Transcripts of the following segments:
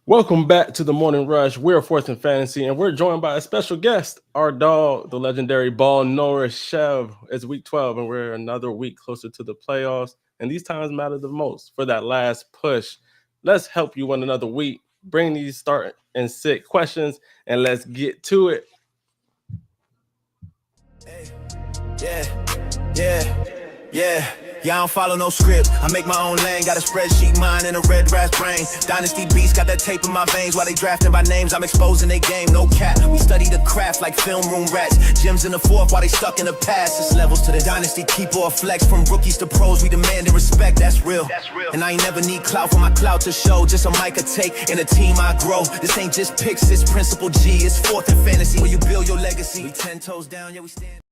Welcome back to the Morning Rush. We're Fourth and Fantasy, and we're joined by a special guest, our dog, the legendary ball Norris Chev. It's week 12, and we're another week closer to the playoffs. And these times matter the most for that last push. Let's help you win another week. Bring these start and sit questions, and let's get to it. Hey, yeah. Yeah, I don't follow no script. I make my own lane. Got a spreadsheet mind and a red rat brain. Dynasty beats got that tape in my veins. While they drafting by names, I'm exposing their game. No cap. We study the craft like film room rats. Gyms in the fourth while they stuck in the past. It's levels to the dynasty. Keep or flex. From rookies to pros, we demand and respect. That's real. And I ain't never need clout for my clout to show. Just a mic I take and a team I grow. This ain't just picks, it's principle G. It's fourth in fantasy where you build your legacy. We 10 toes down, yeah, we stand.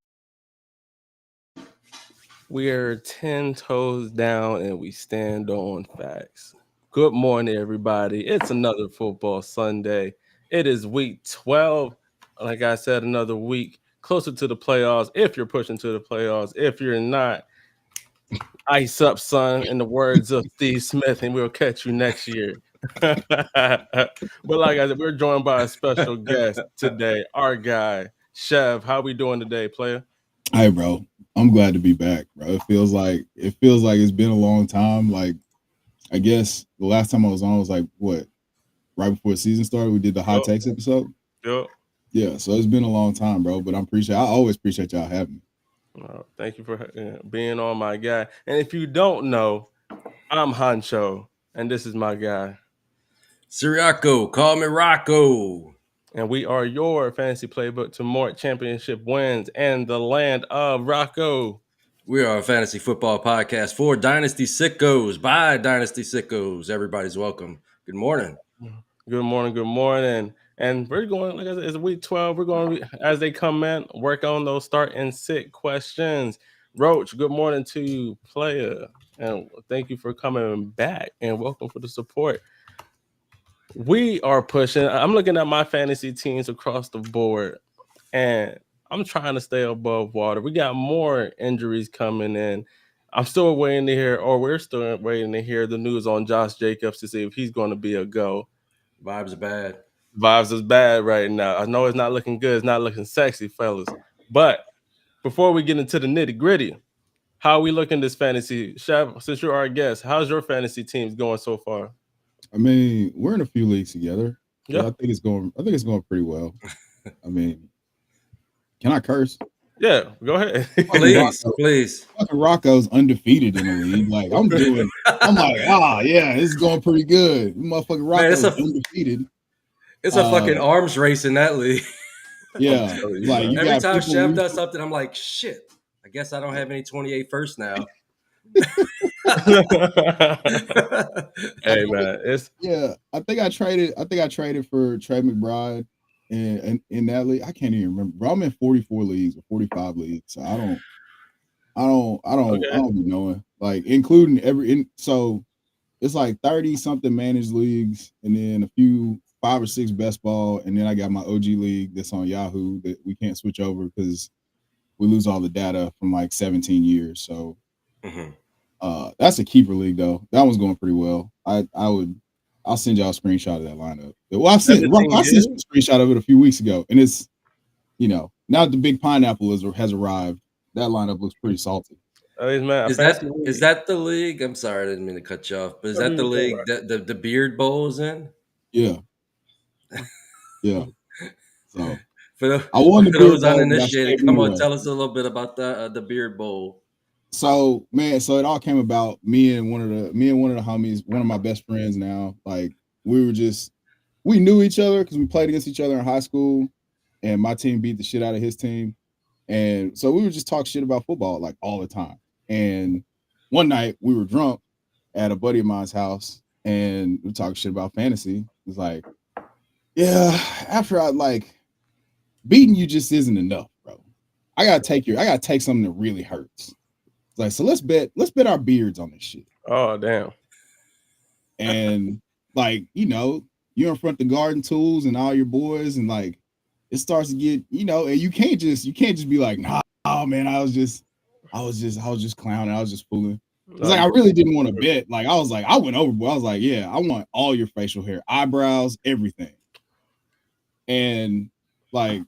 We're 10 toes down and we stand on facts. Good morning, everybody. It's another football Sunday. It is week 12. Like I said, another week closer to the playoffs. If you're pushing to the playoffs, if you're not, ice up, son, in the words of Steve Smith, and we'll catch you next year. But like I said, we're joined by a special guest today, our guy, Chev. How we doing today, player? Hi, bro. I'm glad to be back, bro. It feels like it's been a long time. Like, I guess the last time I was on was like what, right before the season started. We did the hot takes episode. Yep. Yeah, so it's been a long time, bro. But I always appreciate y'all having me. Thank you for being on, my guy. And if you don't know, I'm Hancho, and this is my guy. Siriaco, call me Rocco. And we are your fantasy playbook to more championship wins and the land of Rocco. We are a fantasy football podcast for Dynasty Sickos by Dynasty Sickos. Everybody's welcome. Good morning. Good morning. Good morning. And we're going, like I said, it's week 12. We're going to, as they come in, work on those start and sit questions. Roach, good morning to you, player. And thank you for coming back and welcome for the support. We are pushing. I'm looking at my fantasy teams across the board, and I'm trying to stay above water. We got more injuries coming in. I'm still waiting to hear, or we're still waiting to hear the news on Josh Jacobs to see if he's going to be a go. Vibes are bad. Vibes is bad right now. I know it's not looking good. It's not looking sexy, fellas. But before we get into the nitty gritty, how are we looking this fantasy? Chev, since you're our guest, how's your fantasy teams going so far? I mean, we're in a few leagues together. Yeah. I think it's going pretty well. I mean, can I curse? Yeah, go ahead. Please. Fucking Rocco's undefeated in the league. Like I'm like, yeah, this is going pretty good. Motherfucking Rocco's undefeated. It's a fucking arms race in that league. Yeah. Like you every time Chev does something, I'm like, shit. I guess I don't have any 28 first now. Hey man, I think I traded for Trey McBride and in that league. I can't even remember. Bro, I'm in 44 leagues or 45 leagues. So I don't be knowing. Like including so it's like 30 something managed leagues and then a few 5 or 6 best ball, and then I got my OG league that's on Yahoo that we can't switch over because we lose all the data from like 17 years. So that's a keeper league though. That one's going pretty well. I'll send y'all a screenshot of that lineup. Well, I sent you a screenshot of it a few weeks ago, and it's now that the big pineapple has arrived, that lineup looks pretty salty. Is that the league? I'm sorry, I didn't mean to cut you off, but is that the league that the Beard Bowl is in? Yeah. Yeah. So for those uninitiated, come on, tell us a little bit about the Beard Bowl. So man, it all came about me and one of the homies, one of my best friends now. Like we knew each other because we played against each other in high school, and my team beat the shit out of his team. And so we would just talk shit about football like all the time. And one night we were drunk at a buddy of mine's house and we talked shit about fantasy. It's like, yeah, after I like beating you just isn't enough, bro. I gotta take something that really hurts. It's like, so let's bet our beards on this shit. Oh damn. And like, you're in front of the garden tools and all your boys, and like it starts to get, and you can't just be like, nah, man, I was just clowning, I was just fooling. It's like I really didn't want to bet. Like I was like, I went overboard. I was like, yeah, I want all your facial hair, eyebrows, everything. And like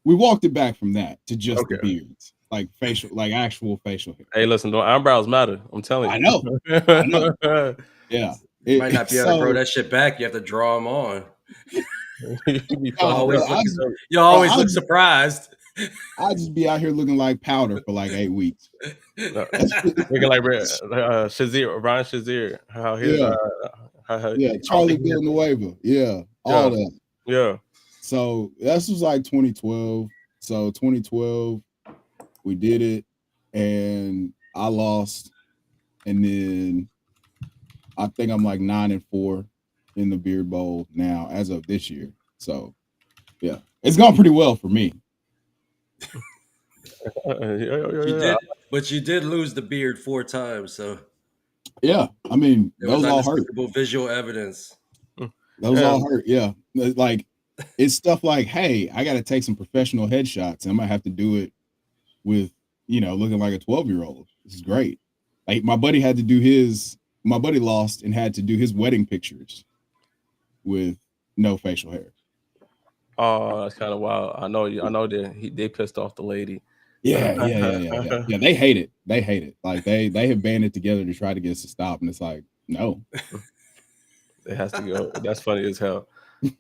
we walked it back from that to just the beards, like facial, like actual facial hair. Hey, listen, don't eyebrows matter. I'm telling I you. know, I know. Yeah, You might not be able to grow that shit back. You have to draw them on. You be You'll fucking always look surprised. I'll just be out here looking like powder for like 8 weeks. looking like Shazier, Ryan Shazier. How his Charlie Villanueva. Yeah, all that. Yeah. So this was like 2012. So 2012, we did it, and I lost, and then I think I'm like 9-4 in the Beard Bowl now as of this year. So yeah, it's gone pretty well for me. But you did lose the beard 4 times, so yeah, I mean there was those all hurt. visual evidence. Those all hurt. Yeah, like it's stuff like, hey, I got to take some professional headshots. I might have to do it with looking like a 12-year-old. This is great. Like my buddy had to do his. My buddy lost and had to do his wedding pictures with no facial hair. Oh, that's kind of wild. I know they pissed off the lady. Yeah. They hate it. They hate it. Like they have banded together to try to get us to stop, and it's like, no. It has to go. That's funny as hell.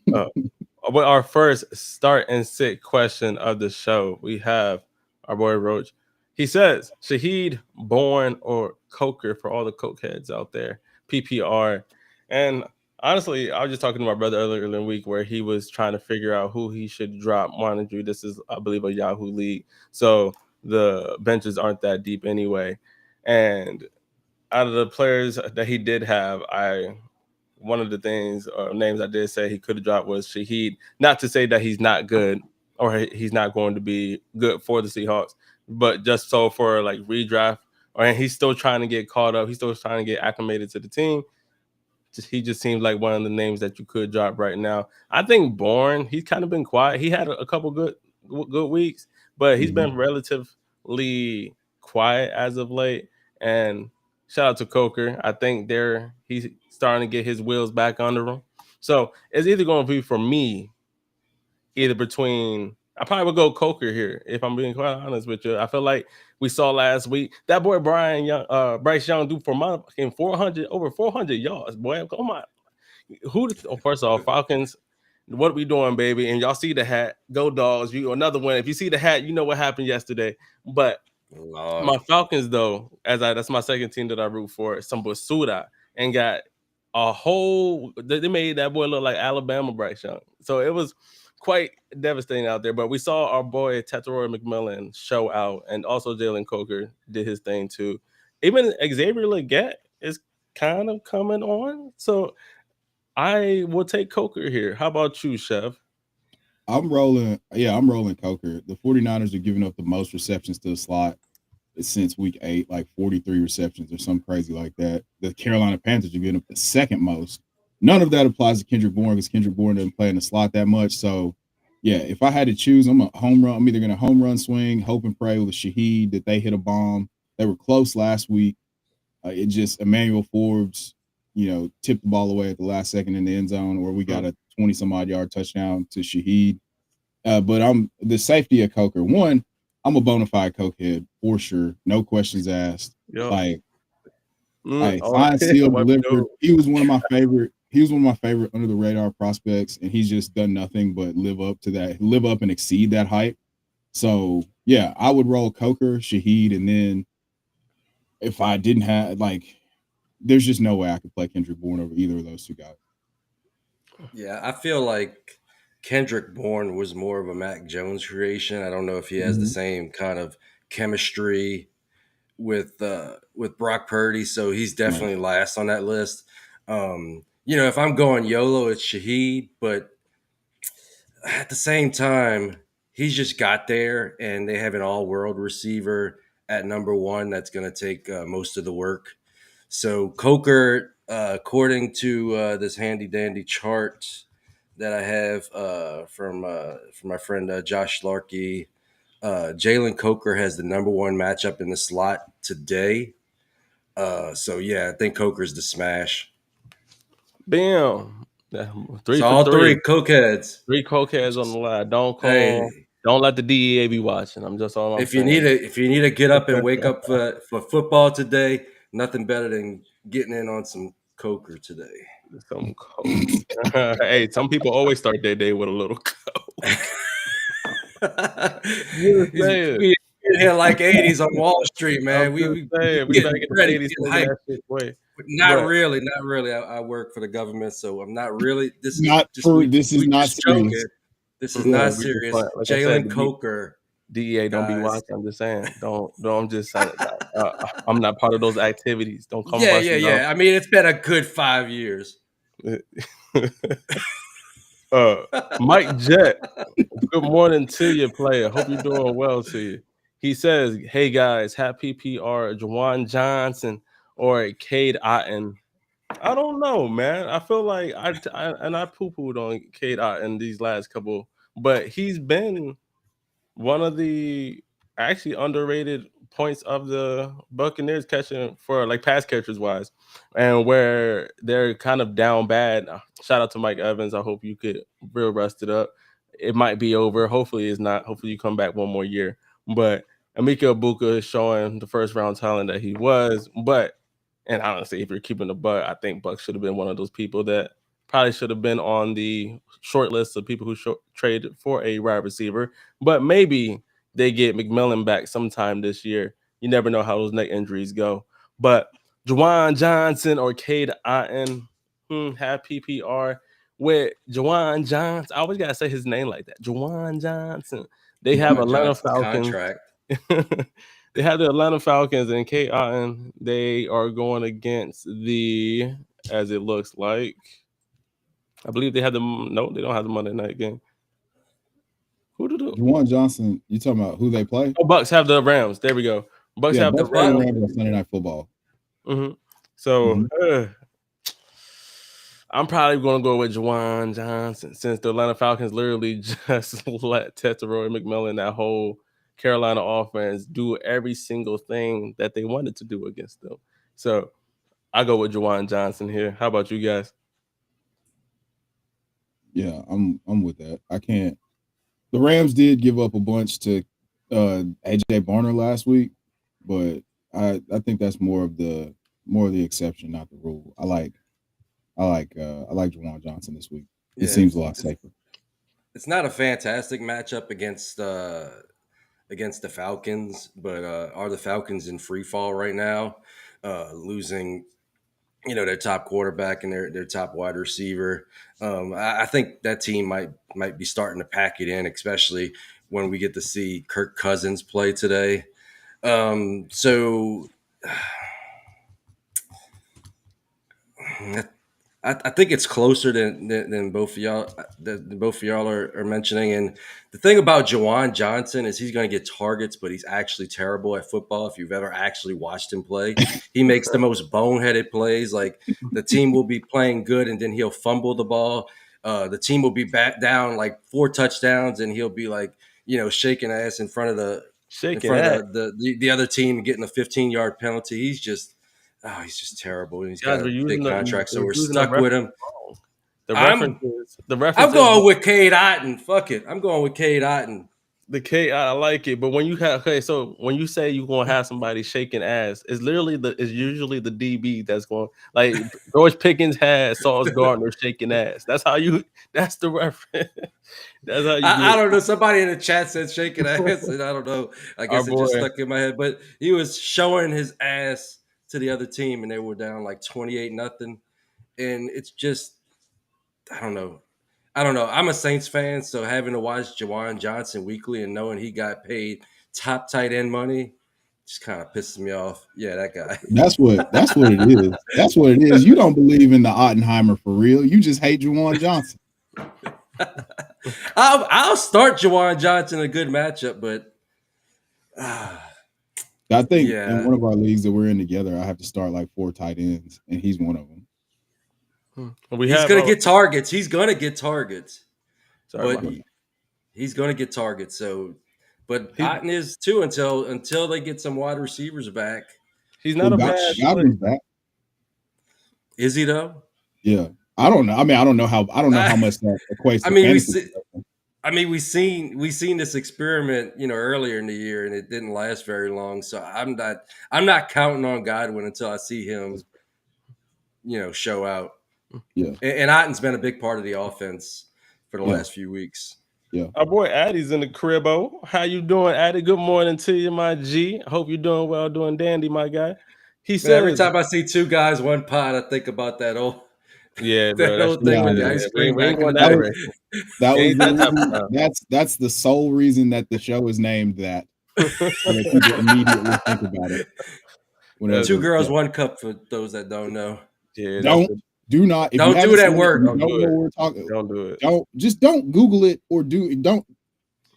With our first start and sit question of the show, we have our boy Roach. He says, Shaheed, Bourne, or Coker for all the coke heads out there. PPR. And honestly, I was just talking to my brother earlier in the week where he was trying to figure out who he should drop. Mind you, this is, I believe, a Yahoo league. So the benches aren't that deep anyway. And out of the players that he did have, one of the things or names I did say he could have dropped was Shaheed. Not to say that he's not good or he's not going to be good for the Seahawks, but just so for like redraft, and he's still trying to get caught up. He's still trying to get acclimated to the team. He just seems like one of the names that you could drop right now. I think Bourne, he's kind of been quiet. He had a couple good weeks, but he's been relatively quiet as of late. And shout out to Coker. I think he's starting to get his wheels back under him. So it's either going to be for me, either between. I probably would go Coker here if I'm being quite honest with you. I feel like we saw last week that boy Bryce Young do for my fucking over 400 yards. Boy, come on. First off, Falcons, what are we doing, baby? And y'all see the hat. Go Dogs. Another one. If you see the hat, you know what happened yesterday. But my Falcons, though, that's my second team that I root for, some Basuda, and got they made that boy look like Alabama Bryce Young. So it was quite devastating out there. But we saw our boy Tetairoa McMillan show out, and also Jalen Coker did his thing too. Even Xavier Legette is kind of coming on. So I will take Coker here. How about you, Chev? I'm rolling Coker. The 49ers are giving up the most receptions to the slot since week 8, like 43 receptions or something crazy like that. The Carolina Panthers are giving up the second most. None of that applies to Kendrick Bourne because Kendrick Bourne doesn't play in the slot that much. So, yeah, if I had to choose, I'm either going to home run swing, hope and pray with a Shaheed that they hit a bomb. They were close last week. It just Emmanuel Forbes, tipped the ball away at the last second in the end zone, or we got a 20-some-odd yard touchdown to Shaheed. But I'm the safety of Coker. One, I'm a bona fide cokehead for sure, no questions asked. Yep. Like, signed, sealed, delivered. He was one of my favorite. He was one of my favorite under the radar prospects, and he's just done nothing but live up and exceed that hype. So yeah, I would roll Coker, Shaheed, and then if I didn't have there's just no way I could play Kendrick Bourne over either of those two guys. Yeah, I feel like Kendrick Bourne was more of a Mac Jones creation. I don't know if he has the same kind of chemistry with Brock Purdy, so he's definitely last on that list. If I'm going YOLO, it's Shaheed, but at the same time, he's just got there, and they have an all-world receiver at number 1 that's going to take most of the work. So Coker, according to this handy-dandy chart that I have from my friend Josh Larkey, Jalen Coker has the number 1 matchup in the slot today. So yeah, I think Coker's the smash. Bam. Yeah, 3 So for all 3. three cokeheads. 3 cokeheads on the line. Hey, Don't let the DEA be watching. I'm just all I'm if you saying. need to get up and wake up for football today, nothing better than getting in on some Coker today. Some coke. Hey, some people always start their day with a little coke. Just saying. We in here like 80s on Wall Street, I'm man. just We saying. We back getting in the ready, 80s getting taking hyped. that shit away. Not But really, not really. I work for the government, so I'm not really. This is Not just for we this is not just joking. serious. This is Yeah. not we just serious. like I said, Jalen Coker, DEA don't be guys. watching. I'm just saying. Don't I'm just saying. I'm not part of those activities. Don't come Yeah, yeah, busting yeah. I mean, it's been a good 5 years. out. uh, Mike Jet. Good morning to you, player. Hope you're doing well to you. He says, "Hey guys, happy PR, Jawan Johnson or Cade Otten." I don't know, man. I feel like I poo-pooed on Cade Otten these last couple, but he's been one of the actually underrated points of the Buccaneers catching for like pass catchers wise, and where they're kind of down bad. Shout out to Mike Evans. I hope you could real rest it up. It might be over. Hopefully, it's not. Hopefully, you come back one more year. But Emeka Ibuka is showing the first round talent that he was. But and honestly, if you're keeping the Buck, I think Buck should have been one of those people that probably should have been on the short list of people who traded for a wide receiver, but maybe they get McMillan back sometime this year. You never know how those neck injuries go. But Juwan Johnson or Cade Otten have PPR with Juwan Johnson. I always gotta say his name like that. Juwan Johnson. They have Juwan Atlanta Johnson's Falcons. contract. They have the Atlanta Falcons and Cade Otten. They are going against the, as it looks like, I believe they have the no, they don't have the Monday night game. Who do the Juwan Johnson, you talking about who they play? Oh, Bucks have the Rams. There we go. Bucks Yeah, have the Bucks play the Rams. Rams on Sunday Night Football. So Mhm. I'm probably going to go with Juwan Johnson since the Atlanta Falcons literally just let Tetero and McMillan, that whole Carolina offense, do every single thing that they wanted to do against them. So I go with Juwan Johnson here. How about you guys? Yeah, I'm with that. I can't. The Rams did give up a bunch to AJ Barner last week, but I think that's more of the exception, not the rule. I like Juwan Johnson this week. He Yeah, seems a lot safer. it's not a fantastic matchup against the Falcons, but are the Falcons in free fall right now, losing their top quarterback and their top wide receiver. I think that team might be starting to pack it in, especially when we get to see Kirk Cousins play today. So I think it's closer than both of y'all are mentioning. And the thing about Jawan Johnson is he's going to get targets, but he's actually terrible at football. If you've ever actually watched him play, he makes the most boneheaded plays. Like the team will be playing good, and then he'll fumble the ball. The team will be back down like 4 touchdowns, and he'll be like shaking ass in front of Shaking that. the other team and getting a 15-yard penalty. He's just terrible. And he's got Guys, a big contract, so we're we're using the stuck with reference him. wrong. The I'm references, I'm going with Cade Otten. Fuck it. I'm going with Cade Otten. the K, I like it, but when you have so when you say you're gonna have somebody shaking ass, it's usually the DB that's going, like George Pickens had Sauce Gardner shaking ass. That's the reference. That's how you do I it. don't know. Somebody in the chat said shaking ass, and I don't know. I Our guess it just boy, stuck in my head. But he was showing his ass to the other team, and they were down like 28-0. And it's just, I don't know. I'm a Saints fan, so having to watch Jawan Johnson weekly and knowing he got paid top tight end money just kind of pisses me off. Yeah, that guy. That's what it is. That's what it is. You don't believe in the Ottenheimer for real. You just hate Juwan Johnson. I'll start Jawan Johnson in a good matchup, but I think in yeah, one of our leagues that we're in together, I have to start like 4 tight ends, and he's one of them. we he's have. gonna get targets. He's gonna get targets, Sorry, but my, he's gonna get targets. So, but he Otten is too until they get some wide receivers back. He's not a bad player. Godwin's back. Is he though? Yeah. I don't know. I mean, I don't know how much that equates I to mean, fantasy. we seen this experiment, earlier in the year, and it didn't last very long. So I'm not counting on Godwin until I see him, show out. Yeah. And Otten's been a big part of the offense for the last few weeks. Yeah. Our boy Addie's in the cribbo. How you doing, Addie? Good morning to you, my G. Hope you're doing well, doing dandy, my guy. He Man, every says, time I see two guys, one pot, I think about that old "Yeah, bro, that that's old thing with the Yeah. ice we cream ain't back in going the that day. direction. That was Ain't the that type of reason. time." That's the sole reason that the show is named that. So that people immediately think about it. That's Two Whenever, girls, one cup for those that don't know. yeah, that's don't do not if you Don't do haven't that seen it, word. you don't don't do know it. what we're talking. Don't do it. Don't Google it or don't.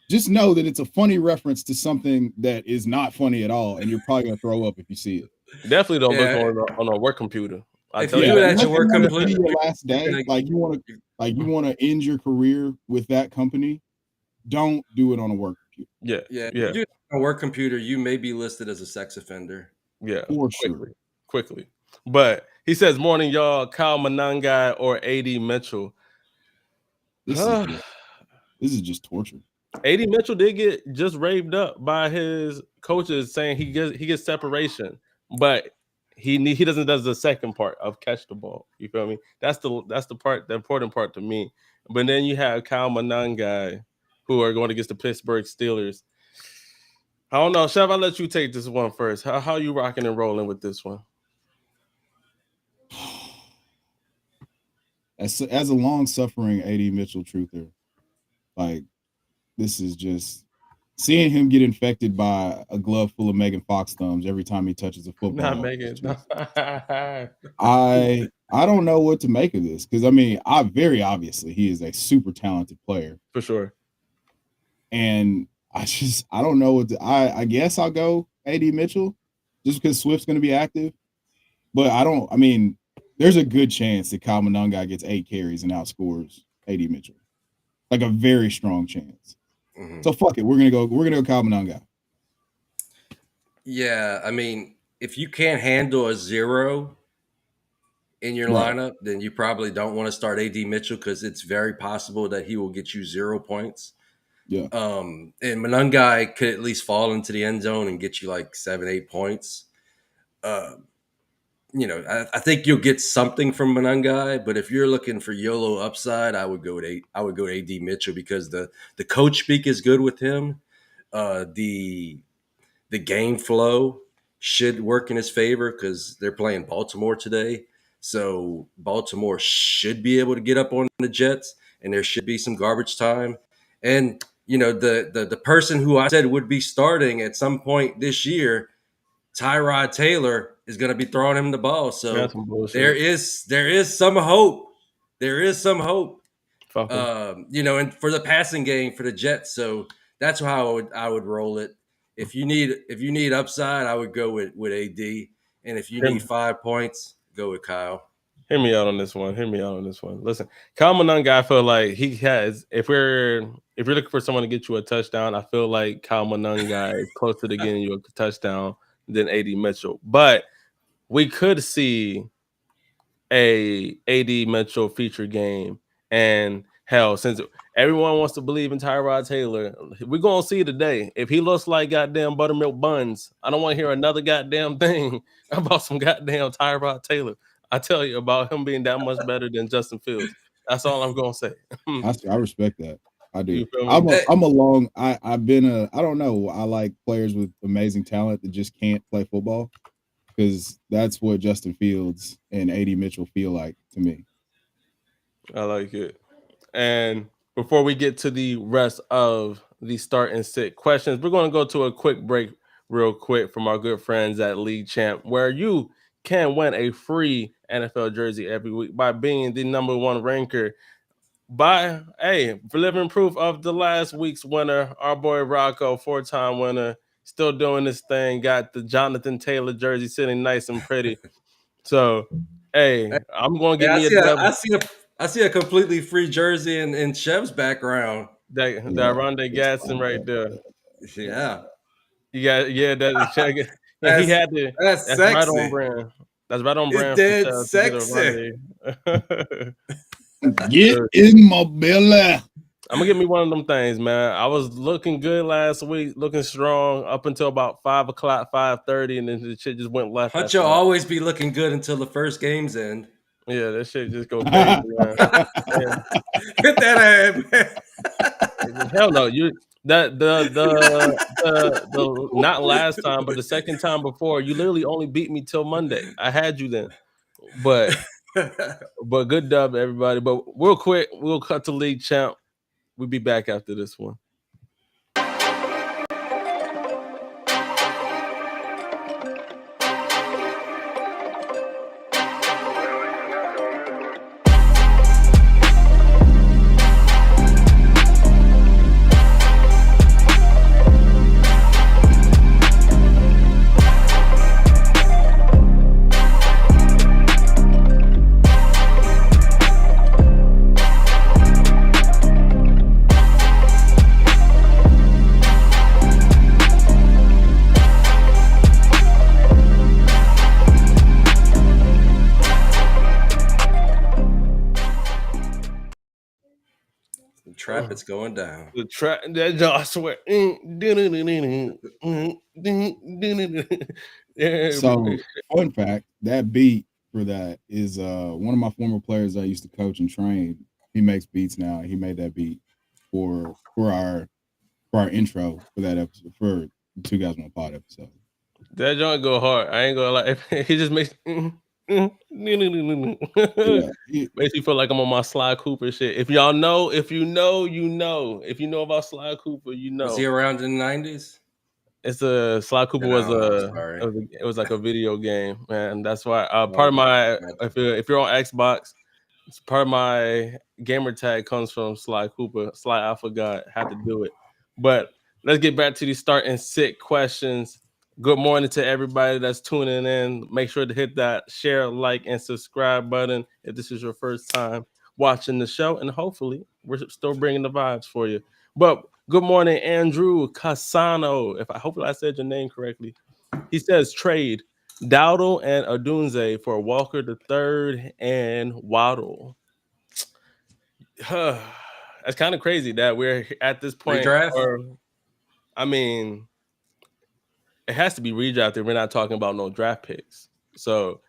Just know that it's a funny reference to something that is not funny at all, and you're probably gonna throw up if you see it. Definitely don't look Yeah. on a work computer. I If tell you you do it that. at your Unless you work want to be computer, your last day, you want to end your career with that company. Don't do it on a work computer. Yeah, if you do it on a work computer, you may be listed as a sex offender. yeah. For sure. Quickly. But he says, "Morning, y'all. Kyle Monangai or AD Mitchell." This is just torture. AD Mitchell did get just raved up by his coaches, saying he gets separation, but he doesn't does the second part of catch the ball. You feel me? That's the important part to me. But then you have Kyle Monangai, who are going against the Pittsburgh Steelers. I don't know, Chev. I'll let you take this one first. How you rocking and rolling with this one? As a long suffering AD Mitchell truther, like this is just seeing him get infected by a glove full of Megan Fox thumbs every time he touches a football. Not Megan. I don't know what to make of this because I mean, very obviously he is a super talented player For sure. and I don't know what I guess I'll go AD Mitchell just because Swift's going to be active, but I mean, there's a good chance that Kyle Monangai gets 8 carries and outscores AD Mitchell, like a very strong chance. Mm-hmm. So fuck it, we're gonna go Kyle Monangai. Yeah, I mean, if you can't handle a 0 in your lineup, then you probably don't want to start AD Mitchell because it's very possible that he will get you 0 points. Yeah. And Monangai could at least fall into the end zone and get you like 7-8 points. I think you'll get something from Monangai, but if you're looking for YOLO upside, I would go to AD Mitchell because the coach speak is good with him. The game flow should work in his favor because they're playing Baltimore today. So Baltimore should be able to get up on the Jets, and there should be some garbage time. And the person who I said would be starting at some point this year, Tyrod Taylor, is going to be throwing him the ball. So there is some hope. There is some hope. And for the passing game for the Jets. So that's how I would roll it. If you need upside, I would go with AD. And if you need 5 points, go with Kyle. Hear me out on this one. Listen, Kyle Monangai, I feel like he has. If you're looking for someone to get you a touchdown, I feel like Kyle Monangai is closer to getting you a touchdown than AD Mitchell. But we could see a AD Mitchell feature game, and hell, since everyone wants to believe in Tyrod Taylor, we're gonna see today. If he looks like goddamn buttermilk buns, I don't want to hear another goddamn thing about some goddamn Tyrod Taylor. I tell you about him being that much better than Justin Fields. That's all I'm gonna say. I respect that. I do. You feel me? I've been I don't know. I like players with amazing talent that just can't play football because that's what Justin Fields and AD Mitchell feel like to me. I like it. And before we get to the rest of the start and sit questions, we're going to go to a quick break real quick from our good friends at League Champ, where you can win a free NFL jersey every week by being the number one ranker. For living proof of the last week's winner, our boy Rocco, 4-time winner, still doing this thing, got the Jonathan Taylor jersey sitting nice and pretty. So, I'm going to give me a dub. I see a completely free jersey in Chev's background. That Rondé Gatson right there. Yeah. You got that Yeah, he had to. That's That's right on sexy. brand. That's right on It's brand for dead Chev to get a sexy. Rondé. Get in my belly. I'm gonna give me one of them things, man. I was looking good last week, looking strong up until about 5 o'clock, 5:30, and then the shit just went left Hutch after will that. always be looking good until the first game's end. Yeah, that shit just go crazy, man. Yeah. Hit that ass, man. Hell no, you that the not last time, but the second time before, you literally only beat me till Monday. I had you then, but good dub, everybody. But real quick, we'll cut to league champ. We'll be back after this one. Trap, it's going down. The track that I swear. So, fun fact, that beat for that is one of my former players I used to coach and train. He makes beats now. He made that beat for our intro for that episode, for the Two Guys One Pod episode. That joint go hard. I ain't gonna lie. He just makes Yeah, makes me feel like I'm on my Sly Cooper shit. If y'all know, if you know, you know. If you know about Sly Cooper, you know. Was he around in the 90s? It's a Sly Cooper was No, I'm a sorry. it was like a video game, man. That's why part of my if you're on Xbox, it's part of my gamer tag comes from Sly Cooper. Sly, I forgot, had to do it. But let's get back to these start and sit questions. Good morning to everybody that's tuning in. Make sure to hit that share, like, and subscribe button if this is your first time watching the show. And hopefully, we're still bringing the vibes for you. But good morning, Andrew Casano. Hopefully I said your name correctly. He says trade Dowdle and Odunze for Walker the third and Waddle. That's kind of crazy that we're at this point. Redraft? Or, I mean, it has to be redrafted. We're not talking about no draft picks. So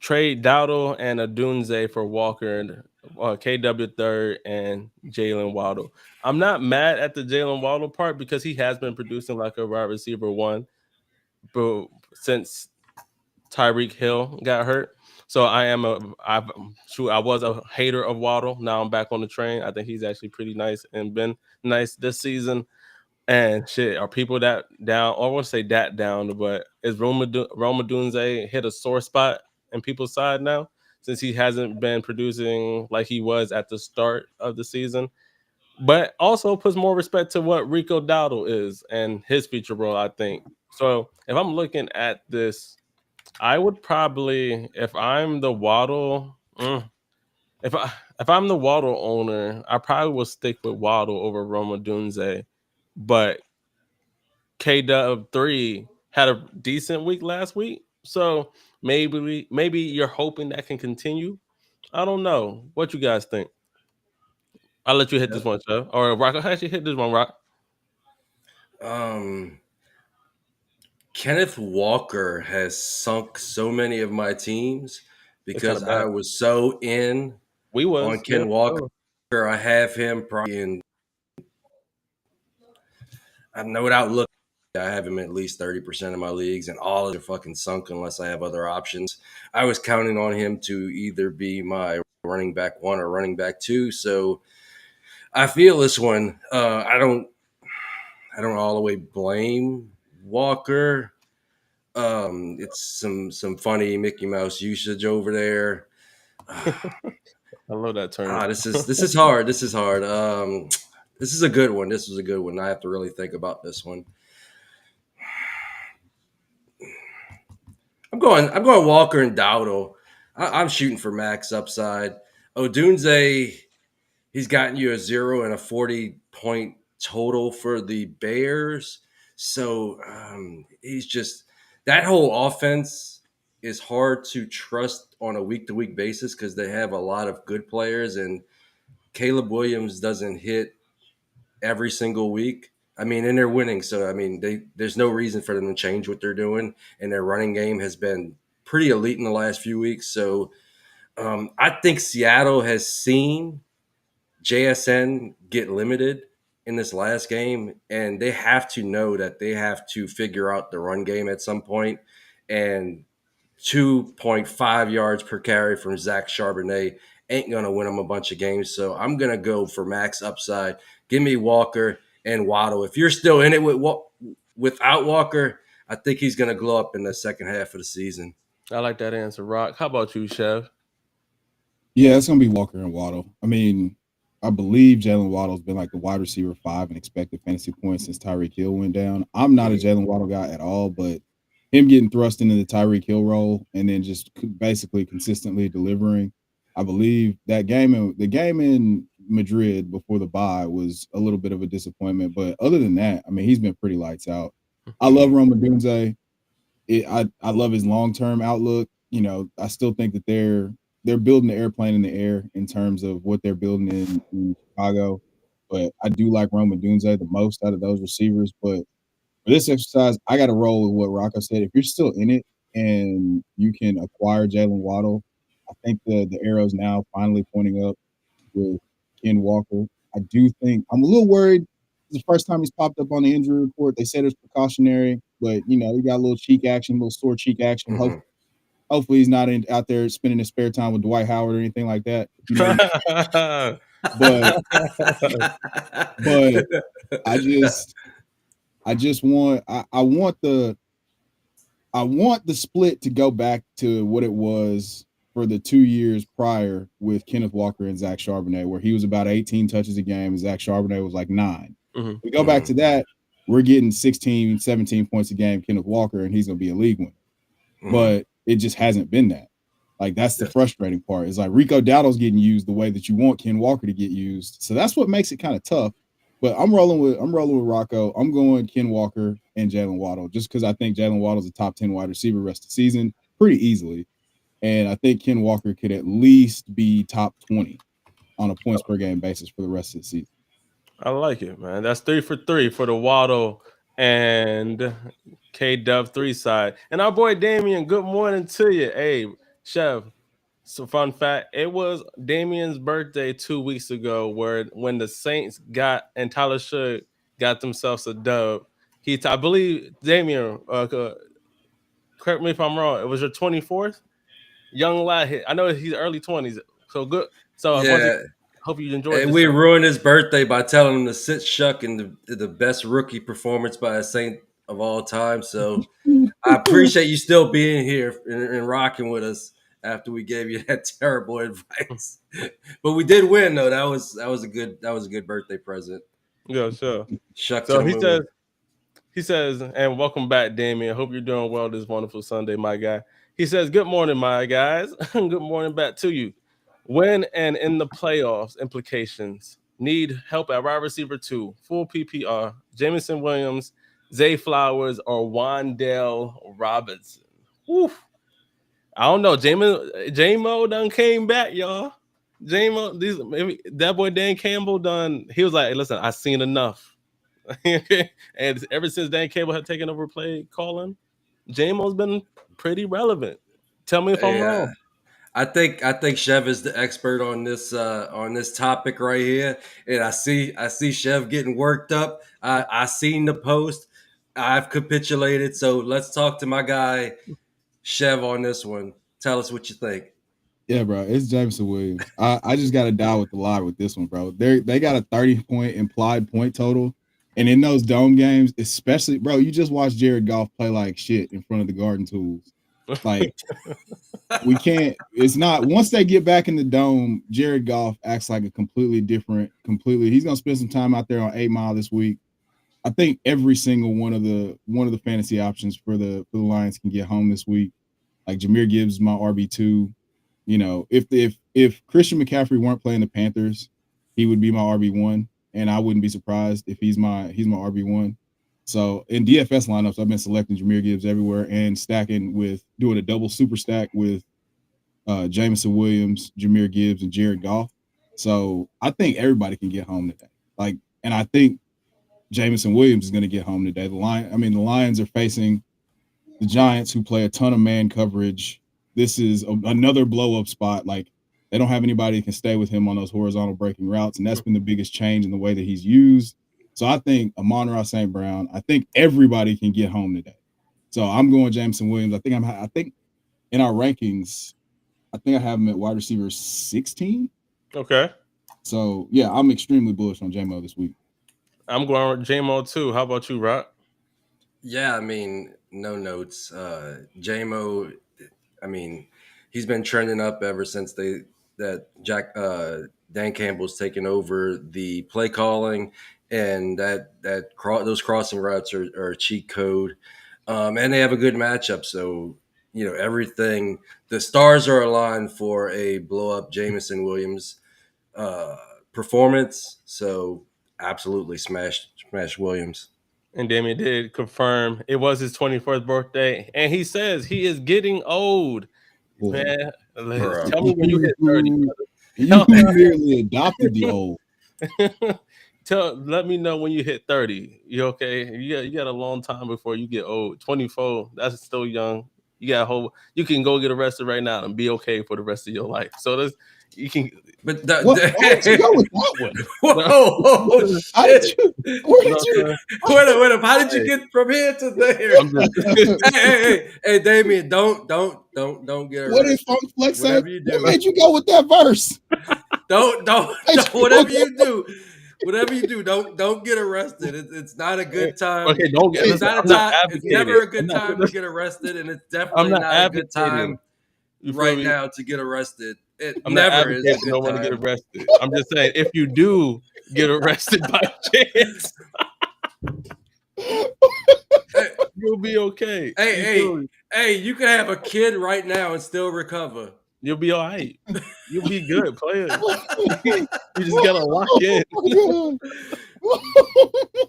trade Dowdle and Odunze for Walker and KW third and Jalen Waddle. I'm not mad at the Jalen Waddle part because he has been producing like a wide receiver one, but since Tyreek Hill got hurt. So I was a hater of Waddle. Now I'm back on the train. I think he's actually pretty nice and been nice this season. And shit, are people that down? Or I won't say that down, but is Roma Dunze hit a sore spot in people's side now since he hasn't been producing like he was at the start of the season? But also puts more respect to what Rico Dowdle is and his feature role, I think. So if I'm looking at this, I would probably, if I'm the Waddle, if I'm the Waddle owner, I probably will stick with Waddle over Roma Dunze. But KW3 had a decent week last week, so maybe you're hoping that can continue. I don't know. What you guys think? I'll let you hit this one, Chev. Or Rock. I'll actually hit this one, Rock. Kenneth Walker has sunk so many of my teams because bad. I was so in on Ken Walker. I have him probably in. I know without looking, I have him at least 30% of my leagues, and all are fucking sunk unless I have other options. I was counting on him to either be my running back one or running back two. So I feel this one. I don't all the way blame Walker. It's some funny Mickey Mouse usage over there. I love that term. This is hard. This is hard. This is a good one. This was a good one. I have to really think about this one. I'm going Walker and Dowdle. I'm shooting for max upside. Odunze, he's gotten you a 0 and a 40-point total for the Bears. So he's just that whole offense is hard to trust on a week to week basis because they have a lot of good players, and Caleb Williams doesn't hit every single week. I mean, and they're winning, so I mean, there's no reason for them to change what they're doing, and their running game has been pretty elite in the last few weeks. So I think Seattle has seen JSN get limited in this last game, and they have to know that they have to figure out the run game at some point. And 2.5 yards per carry from Zach Charbonnet ain't going to win them a bunch of games. So I'm going to go for max upside. Give me Walker and Waddle. If you're still in it without Walker, I think he's going to glow up in the second half of the season. I like that answer, Rock. How about you, Chev? Yeah, it's gonna be Walker and Waddle. I mean, I believe Jalen Waddle's been like the wide receiver 5 in expected fantasy points since Tyreek Hill went down. I'm not a Jalen Waddle guy at all, but him getting thrust into the Tyreek Hill role and then just basically consistently delivering. I believe the game in Madrid before the bye was a little bit of a disappointment, but other than that, I mean, he's been pretty lights out. I love Roman Dunze. I love his long term outlook. You know, I still think that they're building the airplane in the air in terms of what they're building in Chicago. But I do like Roman Dunze the most out of those receivers. But for this exercise, I got to roll with what Rocco said. If you're still in it and you can acquire Jalen Waddle, I think the arrow's now finally pointing up with Ken Walker. I do think I'm a little worried. It's the first time he's popped up on the injury report. They said it's precautionary, but you know, he got a little cheek action, a little sore cheek action. Mm-hmm. Hopefully he's not out there spending his spare time with Dwight Howard or anything like that. You know, but I just want I want the split to go back to what it was for the 2 years prior with Kenneth Walker and Zach Charbonnet, where he was about 18 touches a game and Zach Charbonnet was like 9. Mm-hmm. We go back to that, we're getting 16, 17 points a game, Kenneth Walker, and he's going to be a league winner. Mm-hmm. But it just hasn't been that. Like, that's the frustrating part. It's like Rico Dowdle's getting used the way that you want Ken Walker to get used. So that's what makes it kind of tough. But I'm rolling with Rocco. I'm going Ken Walker and Jalen Waddle just because I think Jalen Waddle's a top 10 wide receiver rest of the season pretty easily. And I think Ken Walker could at least be top 20 on a points per game basis for the rest of the season. I like it, man. That's 3 for 3 for the Waddle and K Dub 3 side. And our boy Damien, good morning to you. Hey, Chev. So fun fact, it was Damien's birthday 2 weeks ago when the Saints got and Tyler Shook got themselves a dub. I believe Damien, correct me if I'm wrong, it was your 24th? Young lad hit. I know he's early 20s. So good. So hope you enjoyed And this. we ruined his birthday by telling him to sit Shuck in the best rookie performance by a Saint of all time. So I appreciate you still being here and rocking with us after we gave you that terrible advice. But we did win though. That was a good birthday present. Yeah, sure. Shuck to So the moon. he says, and welcome back, Damien. Hope you're doing well this wonderful Sunday, my guy. He says, good morning, my guys. Good morning back to you. When and in the playoffs implications, need help at wide receiver 2, full PPR, Jameson Williams, Zay Flowers, or Wandale Robinson. Oof. I don't know. J-Mo done came back, y'all. Maybe that boy Dan Campbell done. He was like, hey, listen, I seen enough. And ever since Dan Campbell had taken over play calling, J-Mo's been pretty relevant. Tell me if I'm wrong. I think Chev is the expert on this topic right here, and I see Chev getting worked up. I seen the post. I've capitulated. So let's talk to my guy Chev on this one. Tell us what you think. Yeah, bro, it's Jameson Williams. I just got to die with the lie with this one, bro. They got a 30-point implied point total, and in those dome games, especially, bro, you just watched Jared Goff play like shit in front of the Garden Tools. Like, we can't. It's not. Once they get back in the dome, Jared Goff acts like a completely different. He's gonna spend some time out there on 8 Mile this week. I think every single one of the fantasy options for the Lions can get home this week. Like Jahmyr Gibbs is my RB2. You know, if Christian McCaffrey weren't playing the Panthers, he would be my RB1, and I wouldn't be surprised if he's my RB1. So in DFS lineups, I've been selecting Jahmyr Gibbs everywhere and doing a double super stack with Jameson Williams, Jahmyr Gibbs, and Jared Goff. So I think everybody can get home today. And I think Jameson Williams is going to get home today. The Lions are facing the Giants, who play a ton of man coverage. This is another blow up spot. Like, they don't have anybody that can stay with him on those horizontal breaking routes, and that's been the biggest change in the way that he's used. So I think Amon-Ra St. Brown. I think everybody can get home today. So I'm going Jameson Williams. I think in our rankings, I think I have him at wide receiver 16. Okay. So yeah, I'm extremely bullish on JMO this week. I'm going with JMO too. How about you, Rock? Yeah, I mean, no notes. JMO, I mean, he's been trending up ever since Dan Campbell's taken over the play calling, and those crossing routes are a cheat code, and they have a good matchup. So everything, the stars are aligned for a blow up Jameson Williams performance. So absolutely smash Williams. And Damien did confirm it was his 21st birthday, and he says he is getting old. Boy. Man, Bro. tell me when you hit 30. You nearly adopted the old. Let me know when you hit 30. You okay? You got a long time before you get old. 24, that's still young. You can go get arrested right now and be okay for the rest of your life. So you can. But why did you go with that one? Whoa, Where did you? Wait up! How did you get from here to there? Hey, Damien, don't get arrested. What did Funk Flex say? Whatever you do, what made you go with that verse? Don't whatever you do, don't get arrested. It's not a good time. Okay, don't get. It's never a good time to get arrested, and it's definitely not a good time right now to get arrested. I'm never is a good time. Want to get arrested. I'm just saying, if you do get arrested by chance, you'll be okay. Hey, you can have a kid right now and still recover. You'll be all right. You'll be good, player. You just gotta lock in.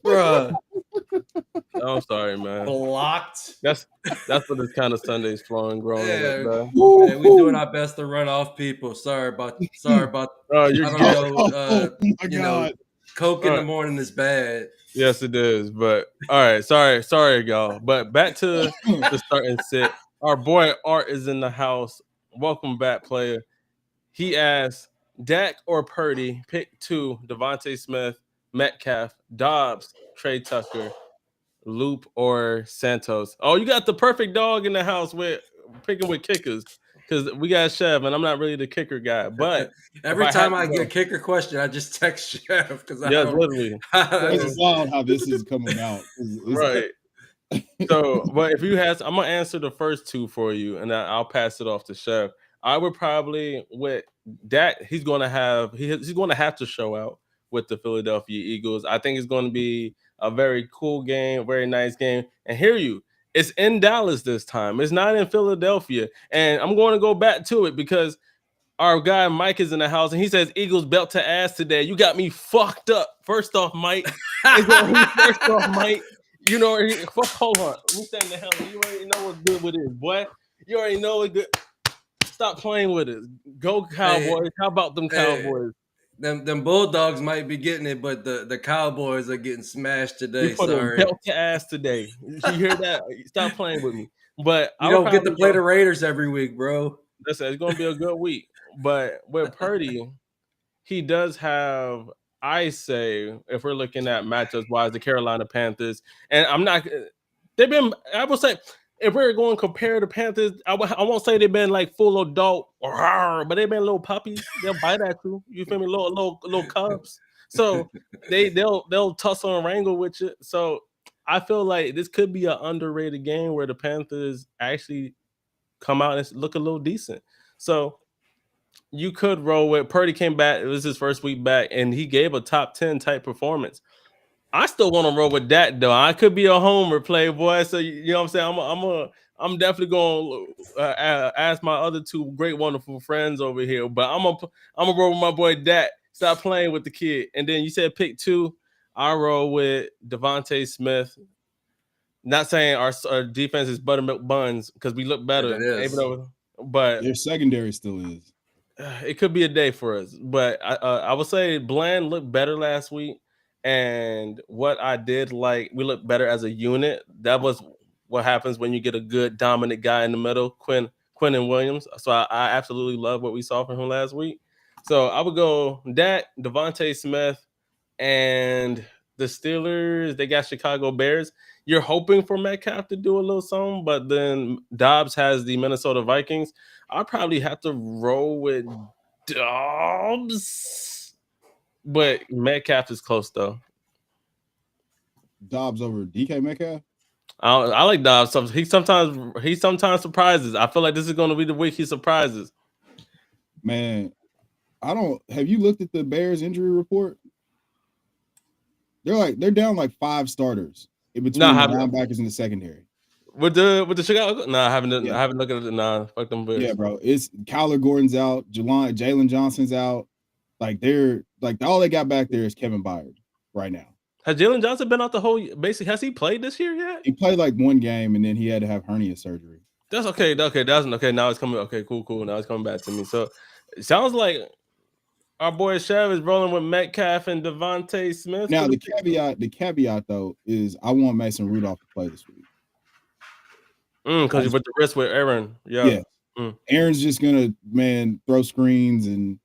Bruh. I'm sorry, man. Blocked. That's what this kind of Sunday's flowing growing up, bro. Hey, we doing our best to run off people. Sorry about oh, you're good. Coke in the morning is bad. Yes, it is. But all right, sorry, y'all. But back to the starting sit. Our boy Art is in the house. Welcome back, player. He asked, Dak or Purdy, pick 2, Devontae Smith, Metcalf, Dobbs, Trey Tucker, Loop, or Santos. Oh, you got the perfect dog in the house with picking with kickers, because we got Chev, and I'm not really the kicker guy. But every time I get a kicker question, I just text Chev because literally. It's wild how this is coming out. Right. So, but if you have, I'm gonna answer the first 2 for you, and I'll pass it off to Chev. I would probably with Dak. He's going to have to show out with the Philadelphia Eagles. I think it's going to be a very cool game, very nice game. And it's in Dallas this time. It's not in Philadelphia. And I'm going to go back to it because our guy Mike is in the house, and he says Eagles belt to ass today. You got me fucked up. First off, Mike. You know, hold on. Let me stand the hell. You already know what's good with it, boy. You already know it's good. Stop playing with it. Go Cowboys. Hey, how about them Cowboys? Them Bulldogs might be getting it, but the Cowboys are getting smashed today. You put a belt to ass today. You hear that? Stop playing with me. But you don't get to play the Raiders every week, bro. Listen, it's going to be a good week. But with Purdy, he does have, I say, if we're looking at matchups wise, the Carolina Panthers, and I would say, if we're going to compare the Panthers, I won't say they've been like full adult, but they've been little puppies. They'll bite at you. You feel me? Little cubs. So they'll tussle and wrangle with you. So I feel like this could be an underrated game where the Panthers actually come out and look a little decent. So you could roll with Purdy. Came back. It was his first week back, and he gave a top 10 type performance. I still want to roll with that though. I could be a homer, playboy. So you know what I'm saying. I'm definitely going to ask my other 2 great, wonderful friends over here. But I'm gonna roll with my boy Dak. Stop playing with the kid. And then you said pick 2. I roll with Devontae Smith. Not saying our defense is buttermilk buns because we look better, And it even is. though, but Their secondary still is. it could be a day for us. But I would say Bland looked better last week, and what I did like, we looked better as a unit. That was what happens when you get a good dominant guy in the middle, Quinn and Williams. So I absolutely love what we saw from him last week. So I would go Dak, Devontae Smith, and the Steelers. They got Chicago Bears. You're hoping for Metcalf to do a little something, but then Dobbs has the Minnesota Vikings. I'll probably have to roll with Dobbs, but Metcalf is close though. Dobbs over DK Metcalf. I like Dobbs. He sometimes surprises. I feel like this is going to be the week he surprises. Man, I don't. Have you looked at the Bears injury report? They're down like 5 starters in between the linebackers and the secondary. With the Chicago? No, I haven't. Yeah. I haven't looked at it. Nah, fuck them Bears. Yeah, bro. It's Kyler Gordon's out. Jalen Johnson's out. Like they're like all they got back there is Kevin Byard right now. Has Jalen Johnson been out the whole? Basically, has he played this year yet? He played like 1 game and then he had to have hernia surgery. That's okay. Okay, that's okay. Now it's coming. Okay, cool. Now it's coming back to me. So it sounds like our boy Chev is rolling with Metcalf and Devontae Smith. Now the caveat though is I want Mason Rudolph to play this week. Because you put the risk with Aaron. Yeah. Aaron's just gonna throw screens, and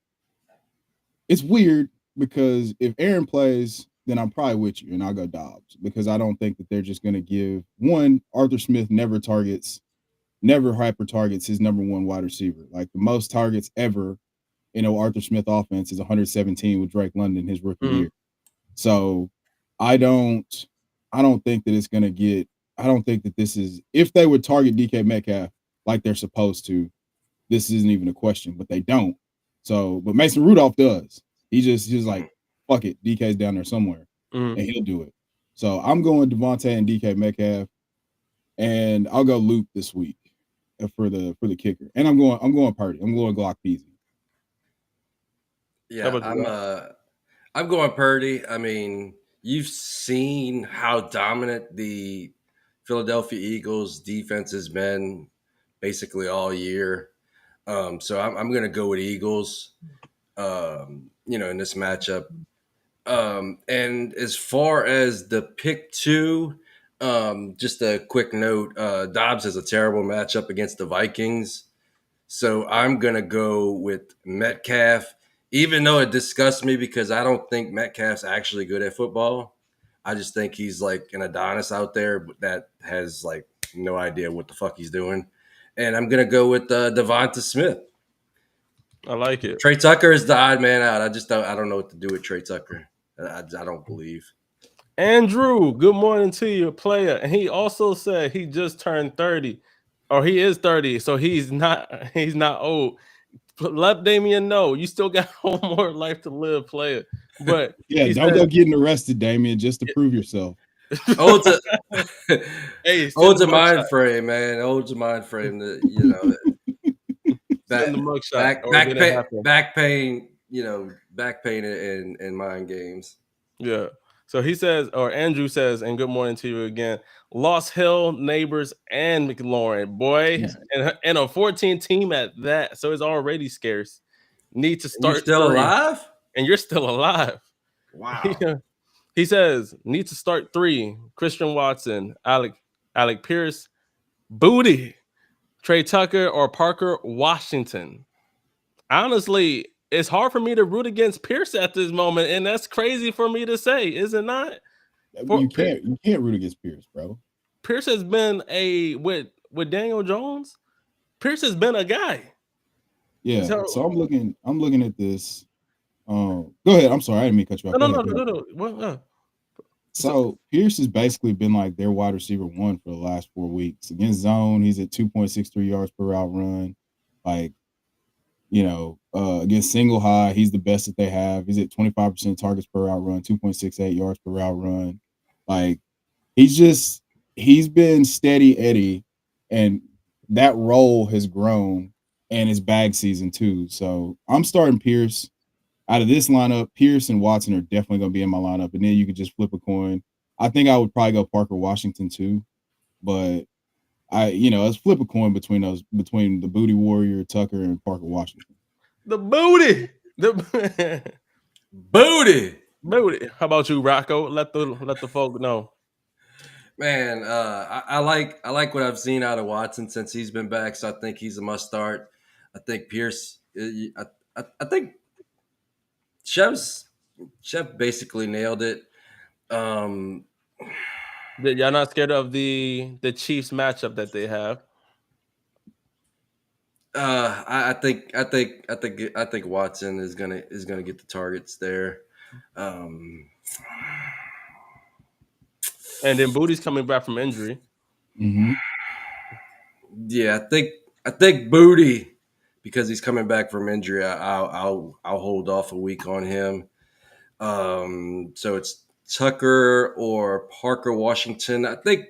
it's weird because if Aaron plays, then I'm probably with you and I'll go Dobbs because I don't think that they're just gonna give Arthur Smith never hyper targets his number 1 wide receiver. Like the most targets ever in an Arthur Smith offense is 117 with Drake London his rookie year. So I don't think that it's gonna get. I don't think that this is, if they would target DK Metcalf like they're supposed to, this isn't even a question, but they don't. So, but Mason Rudolph does. He's like, fuck it, DK's down there somewhere, and he'll do it. So I'm going Devontae and DK Metcalf, and I'll go Luke this week for the kicker, and I'm going Purdy. I'm going Glock Peasy. Yeah, I'm going Purdy. I mean, you've seen how dominant the Philadelphia Eagles defense has been basically all year. So I'm going to go with Eagles, in this matchup. And as far as the pick 2, just a quick note, Dobbs has a terrible matchup against the Vikings. So I'm going to go with Metcalf, even though it disgusts me because I don't think Metcalf's actually good at football. I just think he's like an Adonis out there that has like no idea what the fuck he's doing. And I'm going to go with Devonta Smith. I like it. Trey Tucker is the odd man out. I don't know what to do with Trey Tucker. I don't believe. Andrew, good morning to you, player. And he also said he just turned 30, or he is 30, so he's not old. Let Damien know you still got one more life to live, player. But yeah, don't go getting arrested, Damien, just to prove yourself. Old's a mind frame, man. Old's a mind frame. Back pain, and mind games. Yeah. So he says, or Andrew says, and good morning to you again. Lost Hill, Neighbors, and McLaurin, boy, and a 14 team at that. So it's already scarce. Need to start. You're still alive, and you're still alive. Wow. He says, need to start 3. Christian Watson, Alec Pierce, Booty, Trey Tucker, or Parker Washington. Honestly, it's hard for me to root against Pierce at this moment, and that's crazy for me to say, is it not? You can't root against Pierce, bro. Pierce has been with Daniel Jones. Pierce has been a guy. Yeah. So I'm looking at this. Go ahead. I'm sorry, I didn't mean to cut you off. No. Well, so Pierce has basically been like their wide receiver 1 for the last 4 weeks. Against zone, he's at 2.63 yards per route run. Like, against single high, he's the best that they have. He's at 25% targets per route run, 2.68 yards per route run. Like, he's been steady Eddie, and that role has grown, and it's bag season too. So I'm starting Pierce. Out of this lineup, Pierce and Watson are definitely going to be in my lineup, and then you could just flip a coin. I think I would probably go Parker Washington too. but let's flip a coin between the Booty Warrior, Tucker, and Parker Washington. The booty. The Booty. booty. How about you, Rocco? Let the folk know. Man, I like what I've seen out of Watson since he's been back. So I think he's a must start. I think Pierce. I think Chev basically nailed it. Um, Y'all not scared of the Chiefs matchup that they have? I think Watson is gonna get the targets there. Um, And then Booty's coming back from injury. Mm-hmm. yeah, I think Booty because he's coming back from injury. I'll hold off a week on him. So it's Tucker or Parker Washington. I think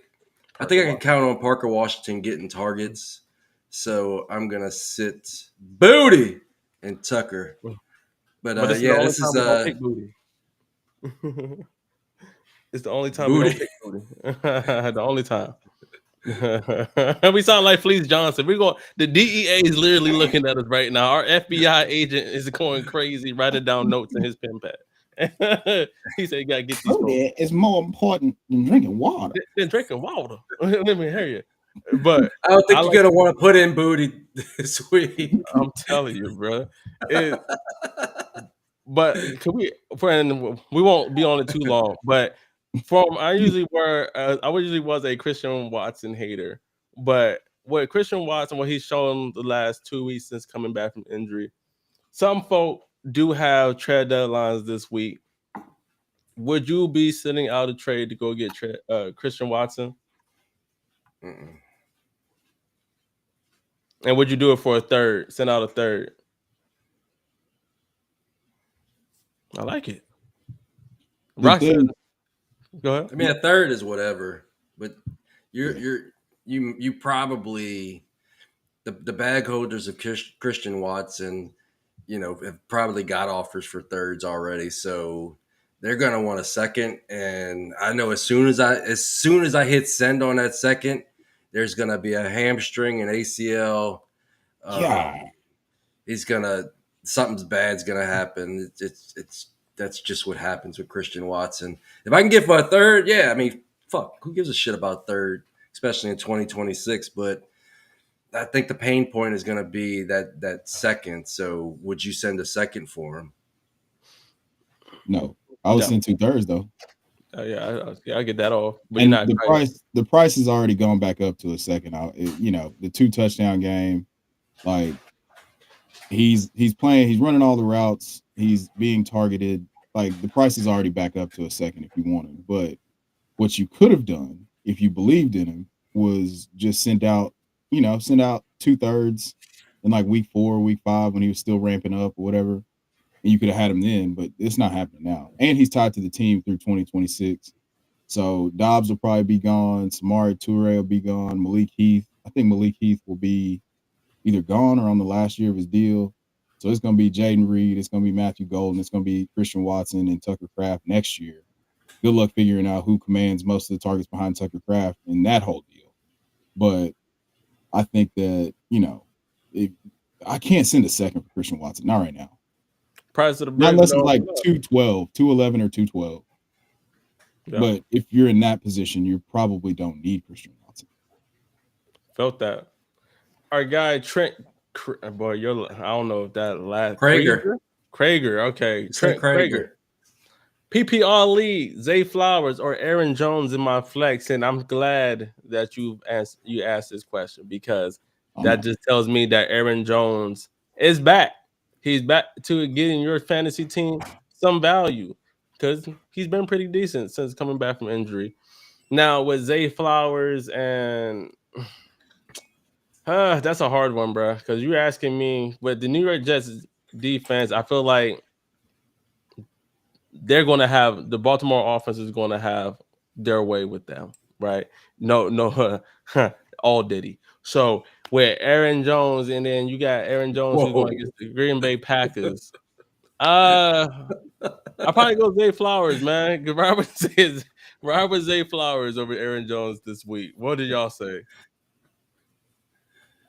I can count on Parker Washington getting targets. So I'm gonna sit Booty and Tucker. But But it's the yeah, only this time is we don't pick Booty. It's the only time Booty. we don't pick Booty. The only time. We sound like Fleece Johnson. We're going. The DEA is literally looking at us right now. Our FBI agent is going crazy, writing down notes in his pen pad. He said, "You gotta get these folks." It's more important than drinking water. Than drinking water. Let me hear you. But I don't think I you're like. gonna want to put in Booty this week. I'm telling you, bro. But can we? Friend, we won't be on it too long. But I usually was a Christian Watson hater. But what Christian Watson, what he's shown the last 2 weeks since coming back from injury, some folk do have trade deadlines this week. Would you be sending out a trade to go get Christian Watson? Mm-mm. And would you do it for a third? Send out a third. I like it. Rock said, go ahead. I mean, a third is whatever, but you probably the bag holders of Christian Watson, have probably got offers for thirds already, so they're gonna want a second. And I know as soon as I hit send on that second, there's gonna be a hamstring and ACL. Yeah. Something's bad's gonna happen. It's that's just what happens with Christian Watson. If I can get for a third, yeah, I mean, fuck, who gives a shit about third, especially in 2026? But I think the pain point is gonna be that second. So would you send a second for him? No, I would send 2/3 though. Yeah, I get that off. But And you're not crazy. the price has already gone back up to a second. The 2 touchdown game, like he's playing, he's running all the routes, he's being targeted. Like the price is already back up to a second if you want him. But what you could have done if you believed in him was just send out 2/3 in like week 4, week 5 when he was still ramping up or whatever. And you could have had him then, but it's not happening now. And he's tied to the team through 2026. So Dobbs will probably be gone. Samari Toure will be gone. Malik Heath. I think Malik Heath will be either gone or on the last year of his deal. So it's going to be Jaden Reed. It's going to be Matthew Golden. It's going to be Christian Watson and Tucker Kraft next year. Good luck figuring out who commands most of the targets behind Tucker Kraft in that whole deal. But I think that, I can't send a second for Christian Watson. Not right now. Price of the Not unless it's like 212, 211 or 212. Yeah. But if you're in that position, you probably don't need Christian Watson. Felt that. Our guy Trent, boy, I don't know if that last Krager, okay, Trent Krager. PPR lead, Zay Flowers or Aaron Jones in my flex, and I'm glad that you asked this question because that just tells me that Aaron Jones is back. He's back to getting your fantasy team some value because he's been pretty decent since coming back from injury. Now with Zay Flowers and that's a hard one, bro. Because you're asking me with the New York Jets defense, I feel like they're going to have the Baltimore offense is going to have their way with them, right? No, all Diddy. So with Aaron Jones, and then you got Aaron Jones who's going against the Green Bay Packers. I probably go Zay Flowers, man. Robert Robert Zay Flowers over Aaron Jones this week. What did y'all say?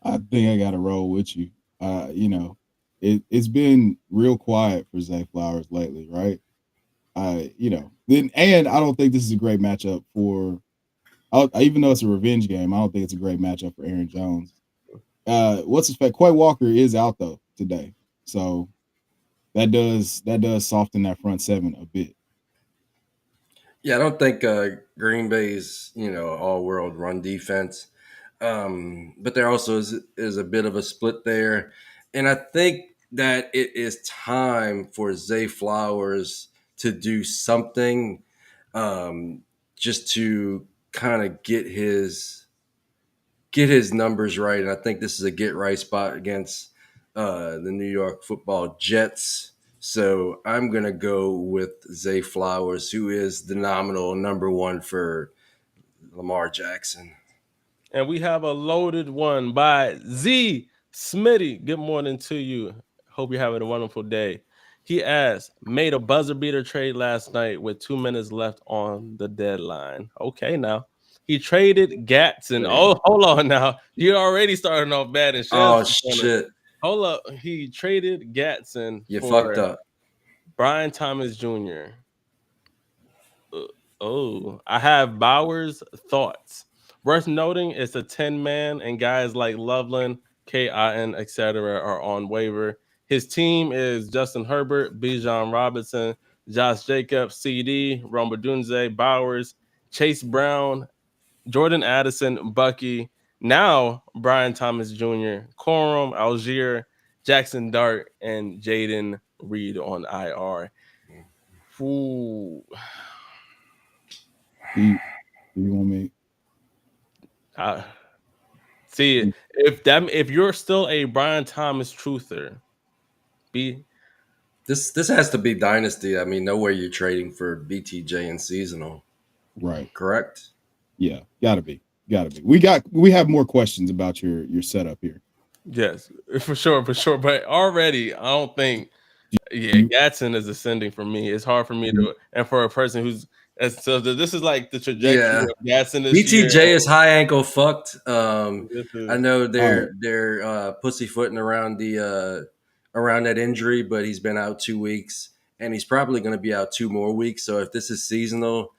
I think I got to roll with you. You know, it's been real quiet for Zay Flowers lately, right? You know, then and I don't think this is a great matchup for. Even though it's a revenge game, I don't think it's a great matchup for Aaron Jones. What's his fact? Quay Walker is out though today, so that does soften that front seven a bit. Yeah, I don't think Green Bay's all world run defense, but there also is a bit of a split there, and I think that it is time for Zay Flowers to do something, just to kind of get his numbers right. And I think this is a get right spot against the New York Football Jets. So I'm gonna go with Zay Flowers, who is the nominal number one for Lamar Jackson. And we have a loaded one by Z Smitty. Good morning to you. Hope you're having a wonderful day. He asked, made a buzzer beater trade last night with 2 minutes left on the deadline. Okay, now he traded Gatson. Dang. Oh, hold on now. You're already starting off bad and Chev's Oh corner. shit! Hold up. He traded Gatson You for fucked up. Brian Thomas Jr. Oh, I have Bauer's thoughts. Worth noting, it's a 10-man, and guys like Loveland, KIN, etc. are on waiver. His team is Justin Herbert, Bijan Robinson, Josh Jacobs, CD, Rombadunze, Bowers, Chase Brown, Jordan Addison, Bucky. Now Brian Thomas Jr., Corum, Algier, Jackson Dart, and Jaden Reed on IR. Ooh. Do you want me? See, if you're still a Brian Thomas truther, be This has to be dynasty. I mean, no way you're trading for BTJ and seasonal, Right. correct? Yeah. Gotta be. Gotta be. We have more questions about your setup here. yes, for sure. But already, I don't think You, Gatson is ascending for me. It's hard for me you- to, and for a person who's so this is like the trajectory Yeah. of Gatson this year. BTJ is high ankle fucked. This I is know all right. they're pussyfooting around the around that injury, but he's been out 2 weeks, and he's probably going to be out 2 more weeks. So if this is seasonal,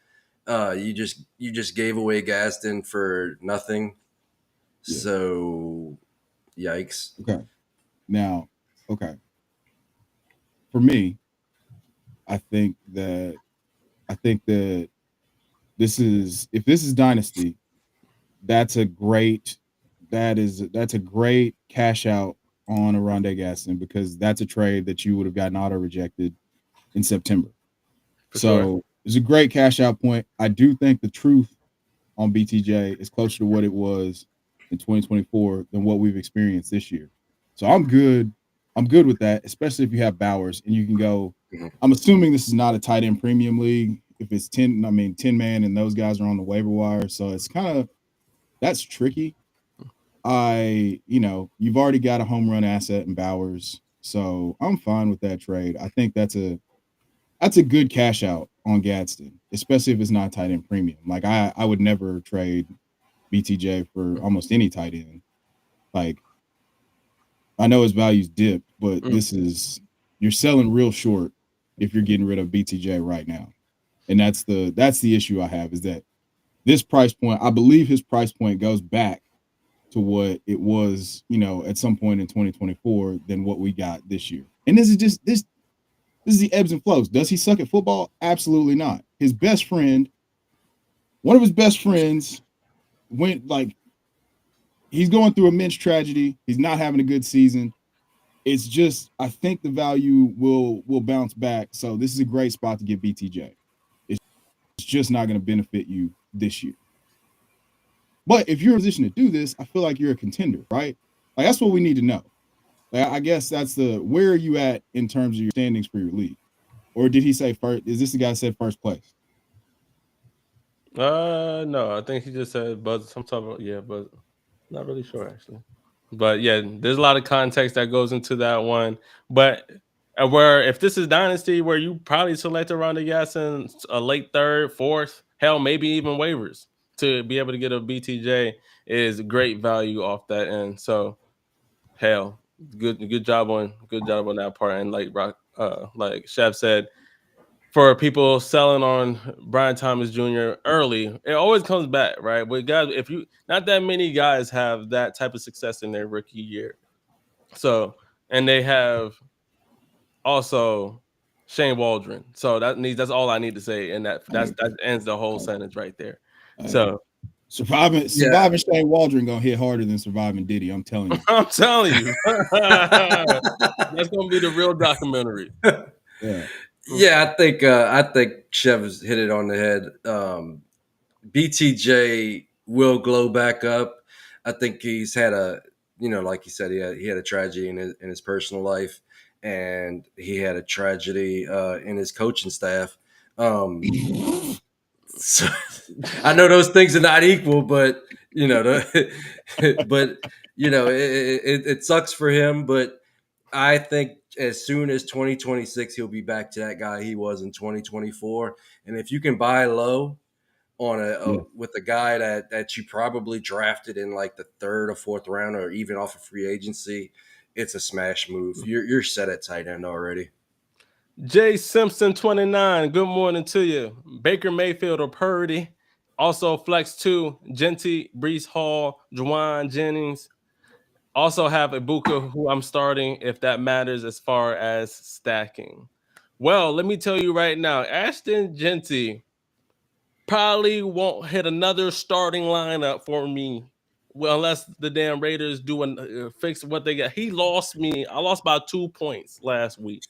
you just gave away Gaston for nothing. Yeah. So yikes. Okay. Now, okay. For me, I think that this is if this is dynasty, that's a great that's a great cash out on Aronde Gaston because that's a trade that you would have gotten auto rejected in September. for So sure. it's a great cash out point. I do think the truth on BTJ is closer to what it was in 2024 than what we've experienced this year. So I'm good. I'm good with that, especially if you have Bowers and you can go. Mhm. I'm assuming this is not a tight end premium league. If it's 10 man and those guys are on the waiver wire. So it's kind of that's tricky. You've already got a home run asset in Bowers. So I'm fine with that trade. I think that's a good cash out on Gadsden, especially if it's not tight end premium. Like I would never trade BTJ for almost any tight end. Like I know his value's dipped, but you're selling real short if you're getting rid of BTJ right now. And that's the issue I have is that this price point, I believe his price point goes back to what it was, at some point in 2024 than what we got this year. And this is the ebbs and flows. Does he suck at football? Absolutely not. One of his best friends he's going through immense tragedy. He's not having a good season. It's just I think the value will bounce back. So this is a great spot to get BTJ. It's just not going to benefit you this year. But if you're in a position to do this, I feel like you're a contender, right? Like that's what we need to know. Like I guess that's where are you at in terms of your standings for your league? Or did he say first? Is this the guy that said first place? No, I think he just said buzz. Some type of but not really sure actually. But yeah, there's a lot of context that goes into that one. But where if this is dynasty, where you probably select around the Gasson a late third, fourth, hell, maybe even waivers to be able to get a BTJ is great value off that end. So hell, good job on that part. And like Chev said, for people selling on Brian Thomas Jr. early, it always comes back, right? But guys, if you not that many guys have that type of success in their rookie year. So and they have also Shane Waldron. So that's all I need to say, and that ends the whole sentence right there. So surviving Shane Waldron gonna hit harder than surviving Diddy. I'm telling you. I'm telling you, that's gonna be the real documentary. Yeah. Yeah, I think Chev has hit it on the head. BTJ will glow back up. I think he's had like you said, he had a tragedy in his personal life, and he had a tragedy in his coaching staff. So, I know those things are not equal, but it sucks for him. But I think as soon as 2026, he'll be back to that guy he was in 2024. And if you can buy low on with a guy that you probably drafted in like the third or fourth round, or even off of free agency, it's a smash move. You're set at tight end already. Jay Simpson 29. Good morning to you. Baker Mayfield or Purdy. Also flex 2, Genty, Brees Hall, Juwan Jennings. Also have Ibuka, who I'm starting if that matters as far as stacking. Well, let me tell you right now, Ashton Genty probably won't hit another starting lineup for me. Well, unless the damn Raiders do fix what they got. He lost me. I lost by 2 points last week.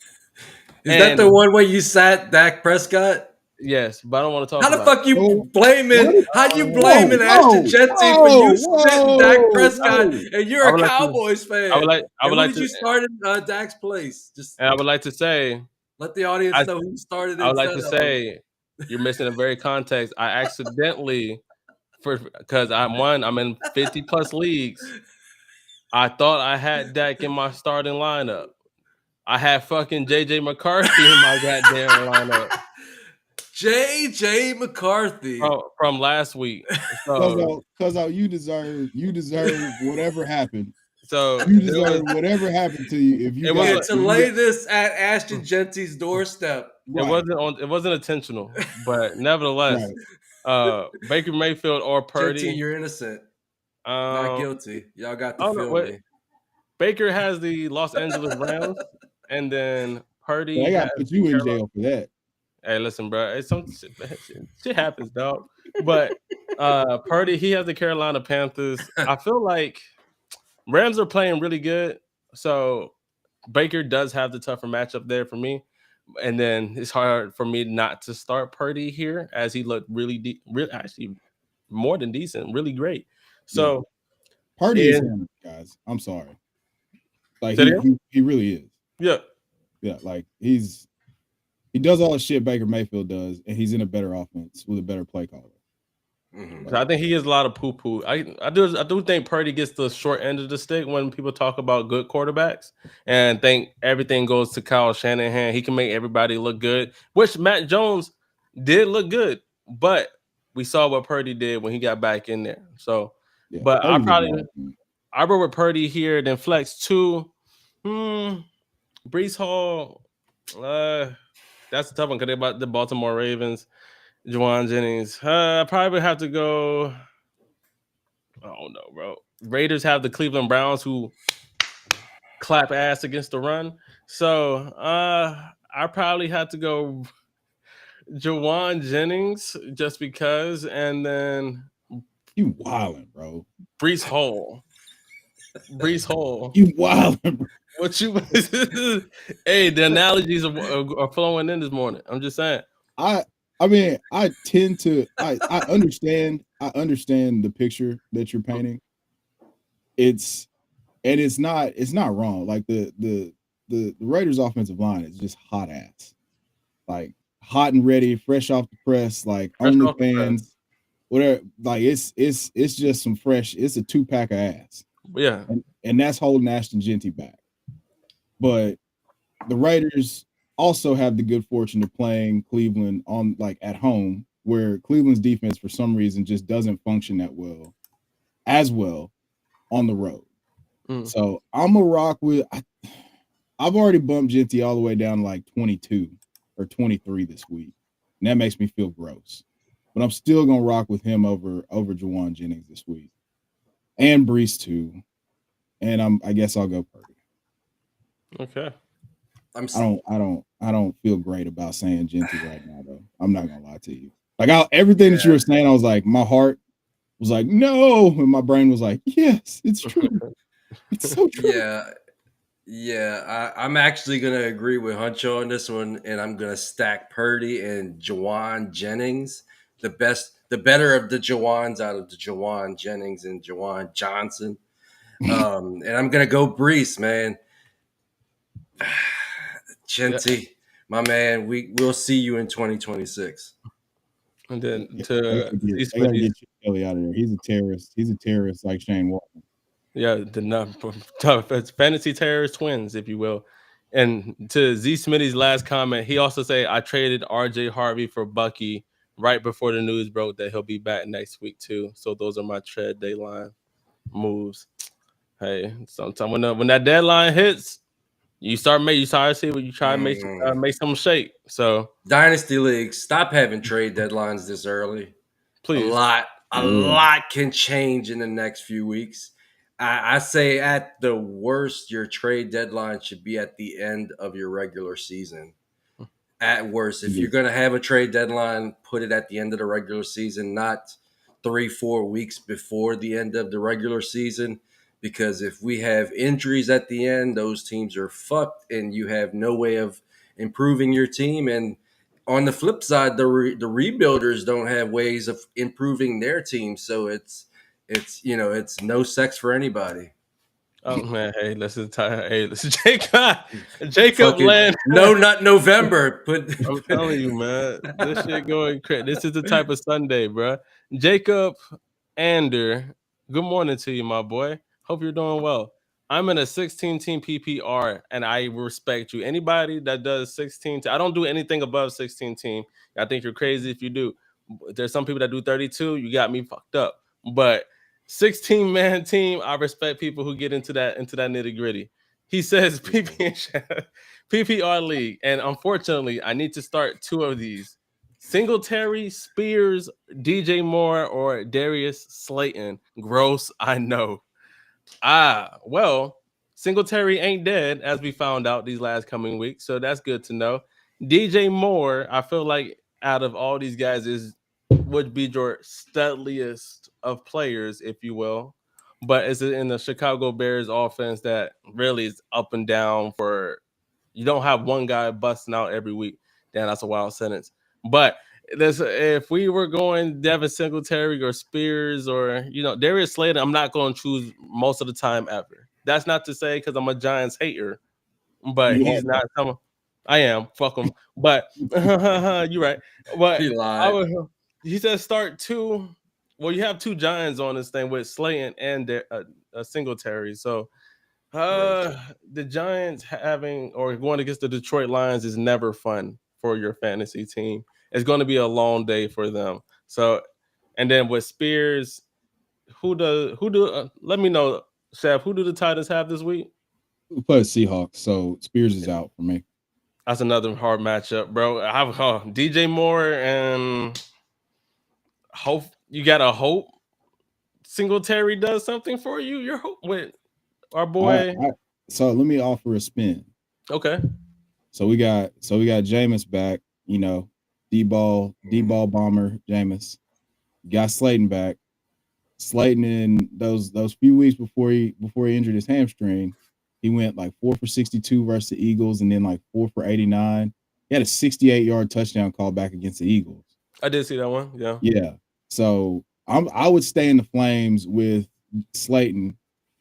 Is that the one where you sat Dak Prescott? Yes, but I don't want to talk How the about fuck you blaming? How you blaming Ashton Genty for you sitting Dak Prescott and you're a Cowboys fan? I would like to. You started Dak's place. And I would like to say, let the audience know who started. I would like to say, you're missing a very context. I accidentally, because I'm in 50 plus leagues. I thought I had Dak in my starting lineup. I had fucking JJ McCarthy in my goddamn lineup. JJ McCarthy from last week. Because you deserve whatever happened. So you deserve whatever happened to you if you lay this at Ashton Genty's doorstep. Right. It wasn't intentional, but nevertheless, Baker Mayfield or Purdy. Genty, you're innocent. Not guilty. Y'all got to feel me. Baker has the Los Angeles Rams, and then Purdy. I got to put you in jail for that. Hey, listen, bro. It's some shit happens, dog. But Purdy, he has the Carolina Panthers. I feel like Rams are playing really good, so Baker does have the tougher matchup there for me. And then it's hard for me not to start Purdy here, as he looked really actually more than decent, really great. So Purdy is him, guys. I'm sorry. Like he really is. Yeah. Yeah, like he does all the shit Baker Mayfield does, and he's in a better offense with a better play caller. Mm-hmm. So I think he gets a lot of poo-poo. I do think Purdy gets the short end of the stick when people talk about good quarterbacks, and think everything goes to Kyle Shanahan. He can make everybody look good, which Matt Jones did look good, but we saw what Purdy did when he got back in there. So, but I go with Purdy here, then flex 2. Brees Hall, that's a tough one because they're about the Baltimore Ravens. Juwan Jennings. I probably have to go. I don't know, bro. Raiders have the Cleveland Browns, who clap ass against the run. So I probably have to go Juwan Jennings just because, and then you wildin', bro. Brees Hall. You wildin', bro. What you? Hey, the analogies are flowing in this morning. I'm just saying. I mean, I tend to I understand the picture that you're painting. It's not wrong. Like the Raiders offensive line is just hot ass. Like hot and ready, fresh off the press, like OnlyFans, whatever. Like it's just some fresh, it's a 2-pack of ass. Yeah. And that's holding Ashton Genty back. But the Raiders also have the good fortune of playing Cleveland on like at home where Cleveland's defense for some reason just doesn't function as well on the road. Mm. So I'm gonna rock with. I've already bumped Genty all the way down to like 22 or 23 this week, and that makes me feel gross. But I'm still gonna rock with him over Juwan Jennings this week, and Brees too. And I guess I'll go Purdy. Okay. I don't feel great about saying Genty right now though. I'm not gonna lie to you. Like everything that you Yeah. were saying, I was like, my heart was like, no, and my brain was like, yes, it's true. It's so true. Yeah. Yeah, I'm actually gonna agree with Huncho on this one, and I'm gonna stack Purdy and Jawan Jennings, the better of the Jawans out of the Jawan Jennings and Jawan Johnson, and I'm gonna go Brees, man. Yeah. Genty, my man, we'll see you in 2026. And then Yeah, to these they gotta these get Chip Kelly out of there. He's a terrorist. He's a terrorist like Shane Walker. yeah, the tough it's fantasy terrorist twins, if you will. And to Z Smitty's last comment, he also say I traded RJ Harvey for Bucky right before the news broke that he'll be back next week too. So those are my trade deadline moves. Hey, sometimes when that deadline hits, you start to see what you try to Mm. make some shake. So Dynasty leagues, stop having trade deadlines this early. A please, lot, a For real. lot can change in the next few weeks. I say at the worst, your trade deadline should be at the end of your regular season. At worst, if you're going to have a trade deadline, put it at the end of the regular season, not 3-4 weeks before the end of the regular season. Because if we have injuries at the end, those teams are fucked, and you have no way of improving your team. And on the flip side, the rebuilders don't have ways of improving their team, so it's no sex for anybody. oh man, hey, listen, Jacob Fucking Land. no nut November. I'm telling you, man, this shit going crazy. This is the type of Sunday, bro. Jacob Ander, good morning to you, my boy. Hope you're doing well. I'm in a 16 team PPR, and I respect you. Anybody that does 16, I don't do anything above 16 team. I think you're crazy if you do. There's some people that do 32. You got me fucked up, but 16 man team, I respect people who get into that nitty gritty. He says PPR league, and unfortunately, I need to start two of these: Singletary, Spears, DJ Moore, or Darius Slayton. Gross, I know. Well, Singletary ain't dead, as we found out these last coming weeks, so that's good to know. DJ Moore, I feel like out of all these guys, would be your studliest of players, if you will. But it's in the Chicago Bears offense that really is up and down for you don't have one guy busting out every week. Damn, that's a wild sentence. But if we were going Devin Singletary or Spears or Darius Slayton, I'm not going to choose most of the time ever. That's not to say because I'm a Giants hater, but You he's are not someone. I am. Fuck him. But you're right. But He I lied. would. He said start two. Well, you have two Giants on this thing with Slayton and Singletary. So Right. the Giants having or going against the Detroit Lions is never fun for your fantasy team. It's going to be a long day for them. So, and then with Spears, let me know, Chef, who do the Titans have this week? we play Seahawks, so Spears is out for me. That's another hard matchup, bro. I have DJ Moore and hope you got a hope Singletary does something for you. Your hope with our I, boy. I so let me offer a spin. Okay. So we got Jameis back, D ball bomber Jameis. Got Slayton back. Slayton in those few weeks before he injured his hamstring, he went like 4 for 62 versus the Eagles, and then like 4 for 89. He had a 68-yard touchdown call back against the Eagles. I did see that one. Yeah. Yeah. So I would stay in the Flames with Slayton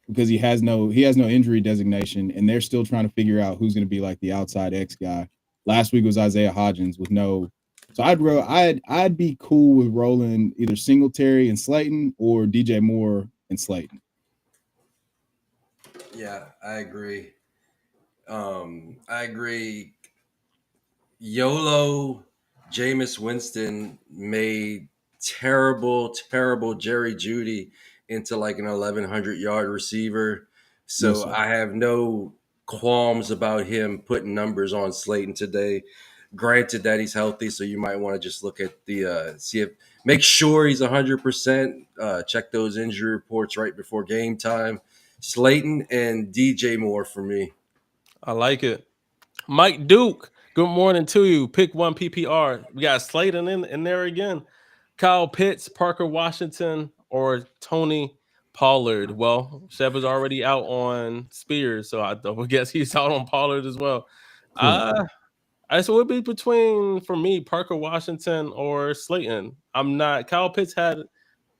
because he has no injury designation, and they're still trying to figure out who's going to be like the outside X guy. Last week was Isaiah Hodgins with no. So I'd be cool with rolling either Singletary and Slayton or DJ Moore and Slayton. Yeah, I agree. I agree. YOLO Jameis Winston made terrible Jerry Jeudy into like an 1,100-yard receiver. So Yes, I have no qualms about him putting numbers on Slayton today. Granted that he's healthy, so you might want to just look at the make sure he's 100%. Check those injury reports right before game time. Slayton and DJ Moore for me. I like it. Mike Duke, good morning to you. Pick one PPR. We got Slayton in there again. Kyle Pitts, Parker Washington, or Tony Pollard. Well, Chev is already out on Spears, so I guess he's out on Pollard as well. correct. So it would be between, for me, Parker Washington or Slayton. I'm not. Kyle Pitts had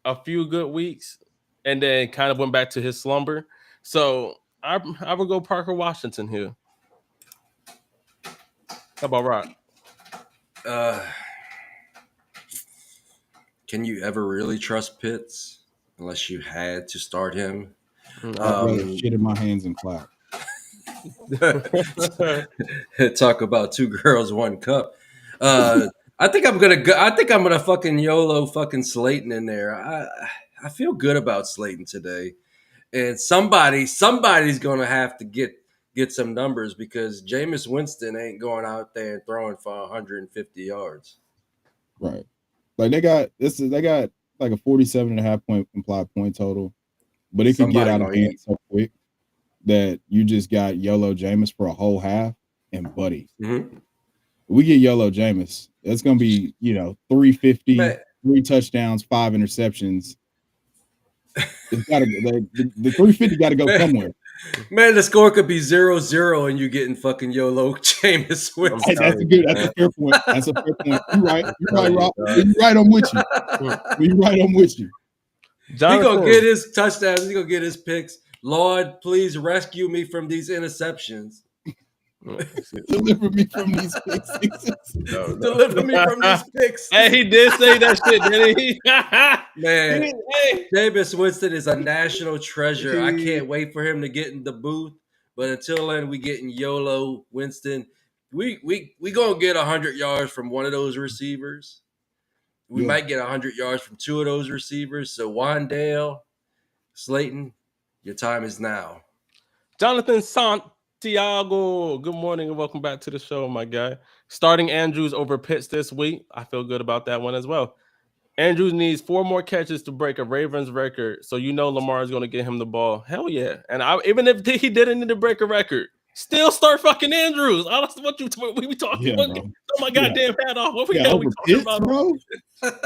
a few good weeks and then kind of went back to his slumber. So I would go Parker Washington here. How about Rock? Can you ever really trust Pitts unless you had to start him? I'd rather shit in my hands and clap. Talk about two girls, one cup. I think I'm gonna go. I think I'm gonna fucking YOLO fucking Slayton in there. I feel good about Slayton today, and somebody's gonna have to get some numbers because Jameis Winston ain't going out there and throwing for 150 yards. Right. Like they got like a 47.5 point implied point total, but it could get out of hand so quick that you just got YOLO Jameis for a whole half and buddy. Mm-hmm. We get YOLO Jameis. It's gonna be 350, 3 touchdowns, 5 interceptions. It's gotta the 350 got to go somewhere. Man, the score could be 0-0 and you getting fucking YOLO Jameis Winston. Hey, that's a fair point. That's a fair point. You're right. Rob. You're right. I'm with you. You're right. I'm with you. He's gonna get his touchdowns. He's gonna get his picks. Lord, please rescue me from these interceptions. Deliver me from these picks. Deliver me from these picks. Hey, he did say that shit, didn't he? Man, Jameis Winston is a national treasure. I can't wait for him to get in the booth. But until then, we getting YOLO Winston. We gonna get 100 yards from one of those receivers. We might get 100 yards from two of those receivers. So Wandale, Slayton, your time is now. Jonathan Santiago, good morning and welcome back to the show, my guy. Starting Andrews over Pitts this week. I feel good about that one as well. Andrews needs 4 more catches to break a Ravens record, so Lamar is going to get him the ball. Hell yeah. And even if he didn't need to break a record, still start fucking Andrews. That's what we be talking about. Bro. Oh my goddamn hat off. What we over Pitts, about? Bro?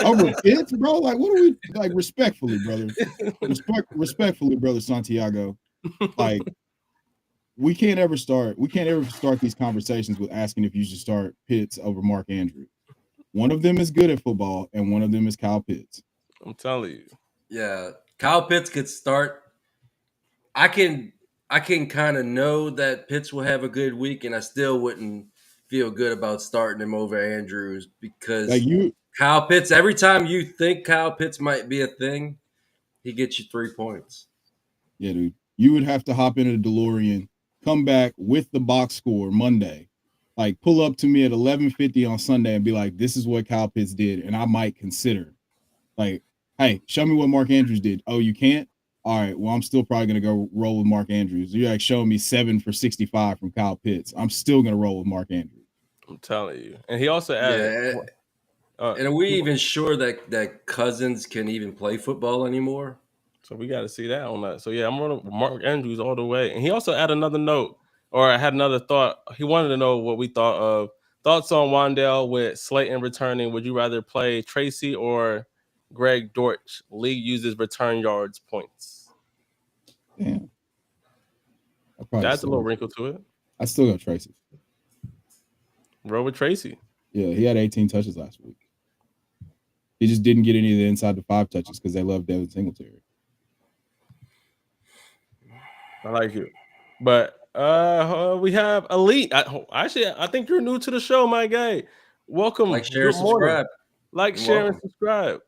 Over Pitts, bro? Like, what are we, like, respectfully, brother? Respectfully, brother Santiago. Like, we can't ever start these conversations with asking if you should start Pitts over Mark Andrews. One of them is good at football, and one of them is Kyle Pitts. I'm telling you. Yeah, Kyle Pitts could start. I can kind of know that Pitts will have a good week, and I still wouldn't feel good about starting him over Andrews because Kyle Pitts, every time you think Kyle Pitts might be a thing, he gets you 3 points. Yeah, dude. You would have to hop into the DeLorean, come back with the box score Monday, like pull up to me at 11:50 on Sunday and be like, this is what Kyle Pitts did. And I might consider, like, hey, show me what Mark Andrews did. Oh, you can't? All right, well, I'm still probably going to go roll with Mark Andrews. You're like showing me 7 for 65 from Kyle Pitts. I'm still going to roll with Mark Andrews. I'm telling you. And he also added. And are we even sure that Cousins can even play football anymore? So we got to see that on that. So, yeah, I'm running Mark Andrews all the way. And he also added another note, or I had another thought. He wanted to know what we thought of. Thoughts on Wandale with Slayton returning. Would you rather play Tracy or Greg Dortch? League uses return yards points. Damn. That's a little wrinkle to it. I still go Tracy. Roll with Tracy. Yeah, he had 18 touches last week. He just didn't get any of the inside the 5 touches because they love Devin Singletary. I like it. But we have Elite. I think you're new to the show, my guy. Welcome. Like, share, subscribe. Like, share, and subscribe.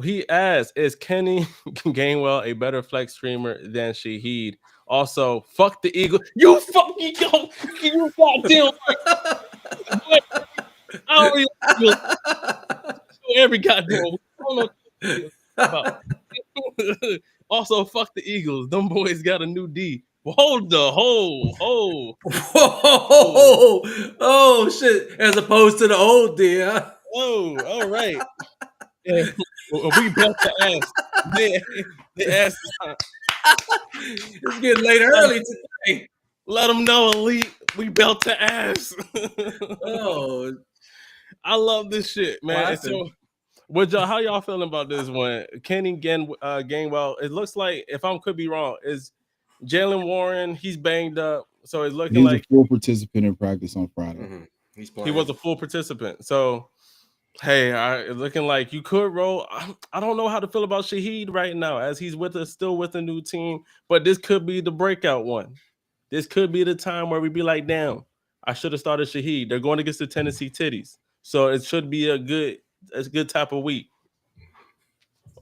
He asks, is Kenny Gainwell a better flex streamer than Shaheed? Also, fuck the Eagles. You fucking go. You goddamn. I don't really like Eagles. Every goddamn week. I don't know what the Eagles about. Also, fuck the Eagles. Them boys got a new D. Hold the whole. Whoa! Oh shit! As opposed to the old deal. Oh, all right. Yeah. We belt the ass. The ass is hot. It's getting late early today. Let them know, Elite. We belt the ass. Oh, I love this shit, man. And clapping. so, how y'all feeling about this one? Kenny Gainwell. It looks like, if I could be wrong, is Jalen Warren? He's banged up, so it's looking He's a like full participant in practice on Friday. Mm-hmm. He's playing. he was a full participant. So, hey, it's looking like you could roll. I don't know how to feel about Shaheed right now, as he's still with a new team. But this could be the breakout one. This could be the time where we be like, damn, I should have started Shaheed. They're going against the Tennessee Titties, so it should be a good type of week.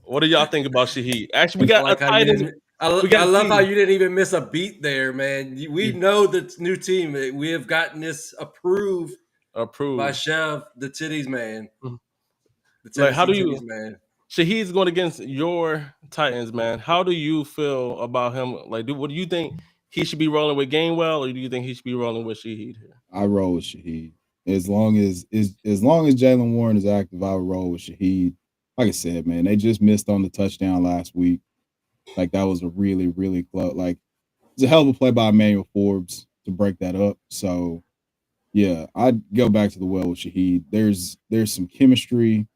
What do y'all think about Shaheed? Actually, we I got a like how you tight end. didn't. We got I love how T. you didn't even miss a beat there, man. We know the new team. We have gotten this approved by Approved. Chev, the titties man, the Like, how Tennessee do titties you? man. Shaheed's going against your Titans, man. How do you feel about him? Like, what do you think he should be rolling with Gainwell, or do you think he should be rolling with Shaheed here? I roll with Shaheed. As long as Jalen Warren is active, I would roll with Shaheed. Like I said, man, they just missed on the touchdown last week. Like that was a really, really close. Like it's a hell of a play by Emmanuel Forbes to break that up. So yeah, I'd go back to the well with Shaheed. There's some chemistry.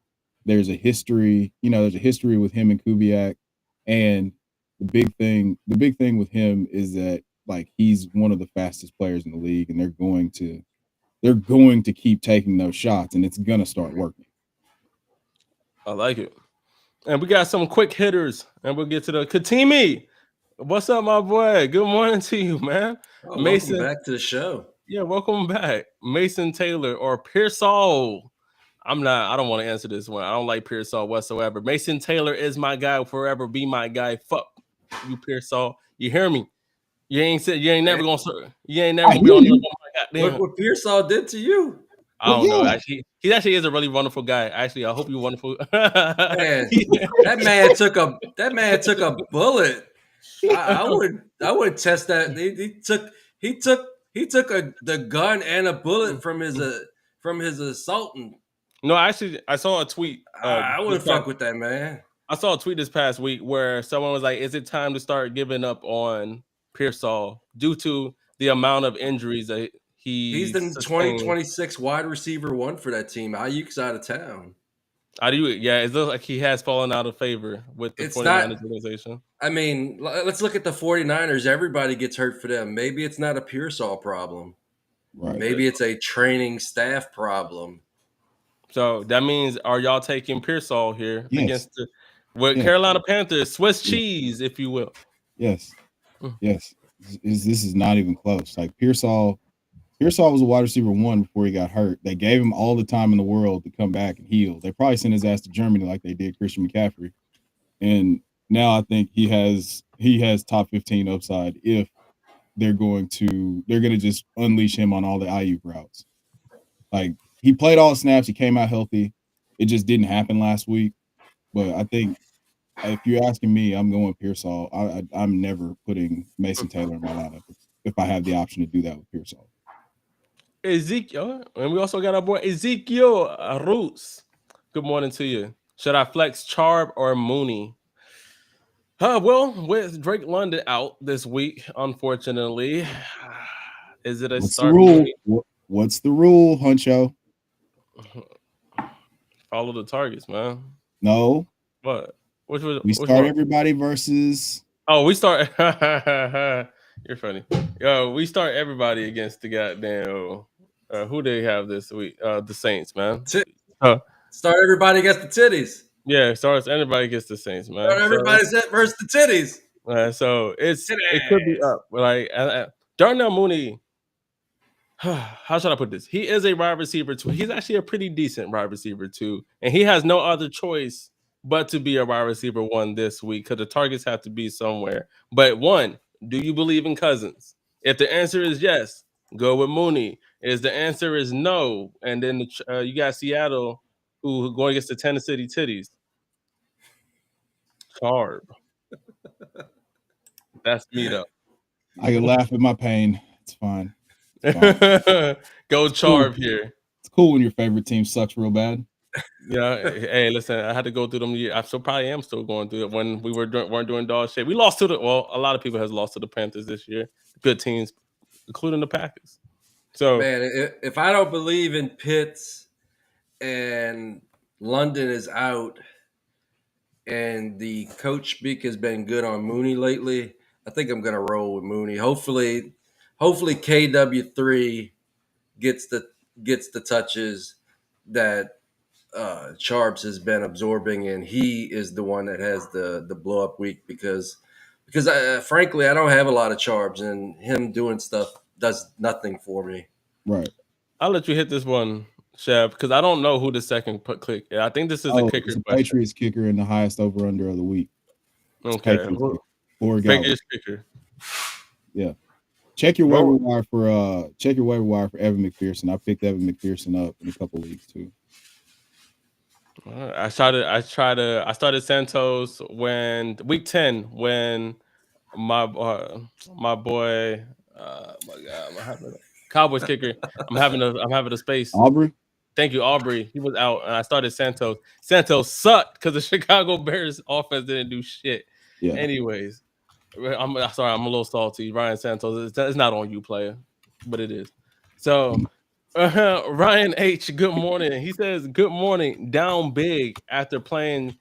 There's a history. There's a history with him and Kubiak. And the big thing with him is that like he's one of the fastest players in the league, and they're going to keep taking those shots, and it's gonna start working. I like it. And we got some quick hitters, and we'll get to the Katimi. What's up, my boy? Good morning to you, man. Oh, welcome Mason. back to the show. Yeah, welcome back. Mason Taylor or Pearsall. I don't want to answer this one. I don't like Pearsall whatsoever. Mason Taylor is my guy, will forever be my guy. Fuck you, Pearsall. You hear me? You ain't never gonna be on my goddamn. What Pearsall did to you? I don't know. Actually, he actually is a really wonderful guy. Actually, I hope you're wonderful. Man, that man took a bullet. I would test that. He took the gun and a bullet from his assaultant. No, actually, I saw a tweet. I wouldn't fuck with that man. I saw a tweet this past week where someone was like, "Is it time to start giving up on Pearsall due to the amount of injuries that He's the 2026 wide receiver one for that team. Ayuk's out of town. How do you? Yeah, it looks like he has fallen out of favor with the 49ers organization. I mean, let's look at the 49ers. Everybody gets hurt for them. Maybe it's not a Pearsall problem. Right. Maybe it's a training staff problem. So that means, are y'all taking Pearsall here Yes. against Carolina Panthers, Swiss cheese, if you will? Yes. Yes. This is not even close. Like Pearsall was a wide receiver one before he got hurt. They gave him all the time in the world to come back and heal. They probably sent his ass to Germany like they did Christian McCaffrey. And now I think he has top 15 upside if they're going to just unleash him on all the IU routes. Like he played all the snaps, he came out healthy. It just didn't happen last week. But I think if you're asking me, I'm going Pearsall. I'm never putting Mason Taylor in my lineup if I have the option to do that with Pearsall. Ezekiel, and we also got our boy Ezekiel Roots. Good morning to you. Should I flex Charb or Mooney? Well, with Drake London out this week, unfortunately, is it a What's start? the rule? What's the rule, Huncho? Follow the targets, man. No. What? We start everybody versus. Oh, we start. You're funny. Yo, we start everybody against the goddamn. Who they have this week? The Saints, man. Start everybody against the titties. Yeah, starts everybody against the Saints, man. Start everybody versus the titties. So it could be up. Like Darnell Mooney. How should I put this? He is a wide receiver too. He's actually a pretty decent wide receiver too, and he has no other choice but to be a wide receiver one this week because the targets have to be somewhere. But one, do you believe in Cousins? If the answer is yes, Go with Mooney. Is the answer is no, and then you got Seattle, who going against the Tennessee Titties. Charb. That's me though. I can laugh at my pain. It's fine. It's fine. Go It's cool. Charb here. It's cool when your favorite team sucks real bad. Yeah. Hey, listen, I had to go through them years. I still probably am still going through it when we weren't doing dog shit. We lost to a lot of people has lost to the Panthers this year. Good teams, including the Packers. So Man, if I don't believe in Pitts and London is out and the coach speak has been good on Mooney lately, I think I'm gonna roll with Mooney. Hopefully KW3 gets the touches that Sharps has been absorbing, and he is the one that has the blow up week because frankly I don't have a lot of Charbs, and him doing stuff does nothing for me. Right. I'll let you hit this one, Chev, because I don't know who the second click. I think this is a kicker It's a question. Patriots kicker and the highest over under of the week. Okay. Patriots kicker. Yeah. Check your waiver wire for Evan McPherson. I picked Evan McPherson up in a couple weeks too. I started Santos when week 10 when my boy my God, I'm having Cowboys kicker. I'm having a space. Aubrey. Thank you, Aubrey. He was out, and I started Santos. Santos sucked because the Chicago Bears offense didn't do shit. Yeah. Anyways, I'm sorry, I'm a little salty. Ryan Santos, it's not on you, player, but it is. So, Ryan H, good morning. He says, good morning, down big after playing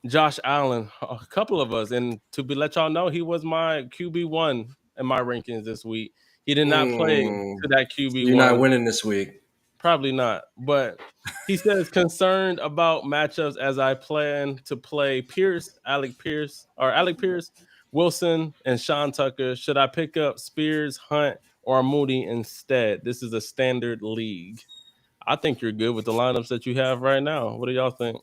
Josh Allen, a couple of us. And let y'all know, he was my QB1 in my rankings this week. He did not play to that QB1. You're not winning this week. Probably not, but he says concerned about matchups as I plan to play Alec Pierce, Wilson, and Sean Tucker. Should I pick up Spears, Hunt, or Moody instead? This is a standard league. I think you're good with the lineups that you have right now. What do y'all think?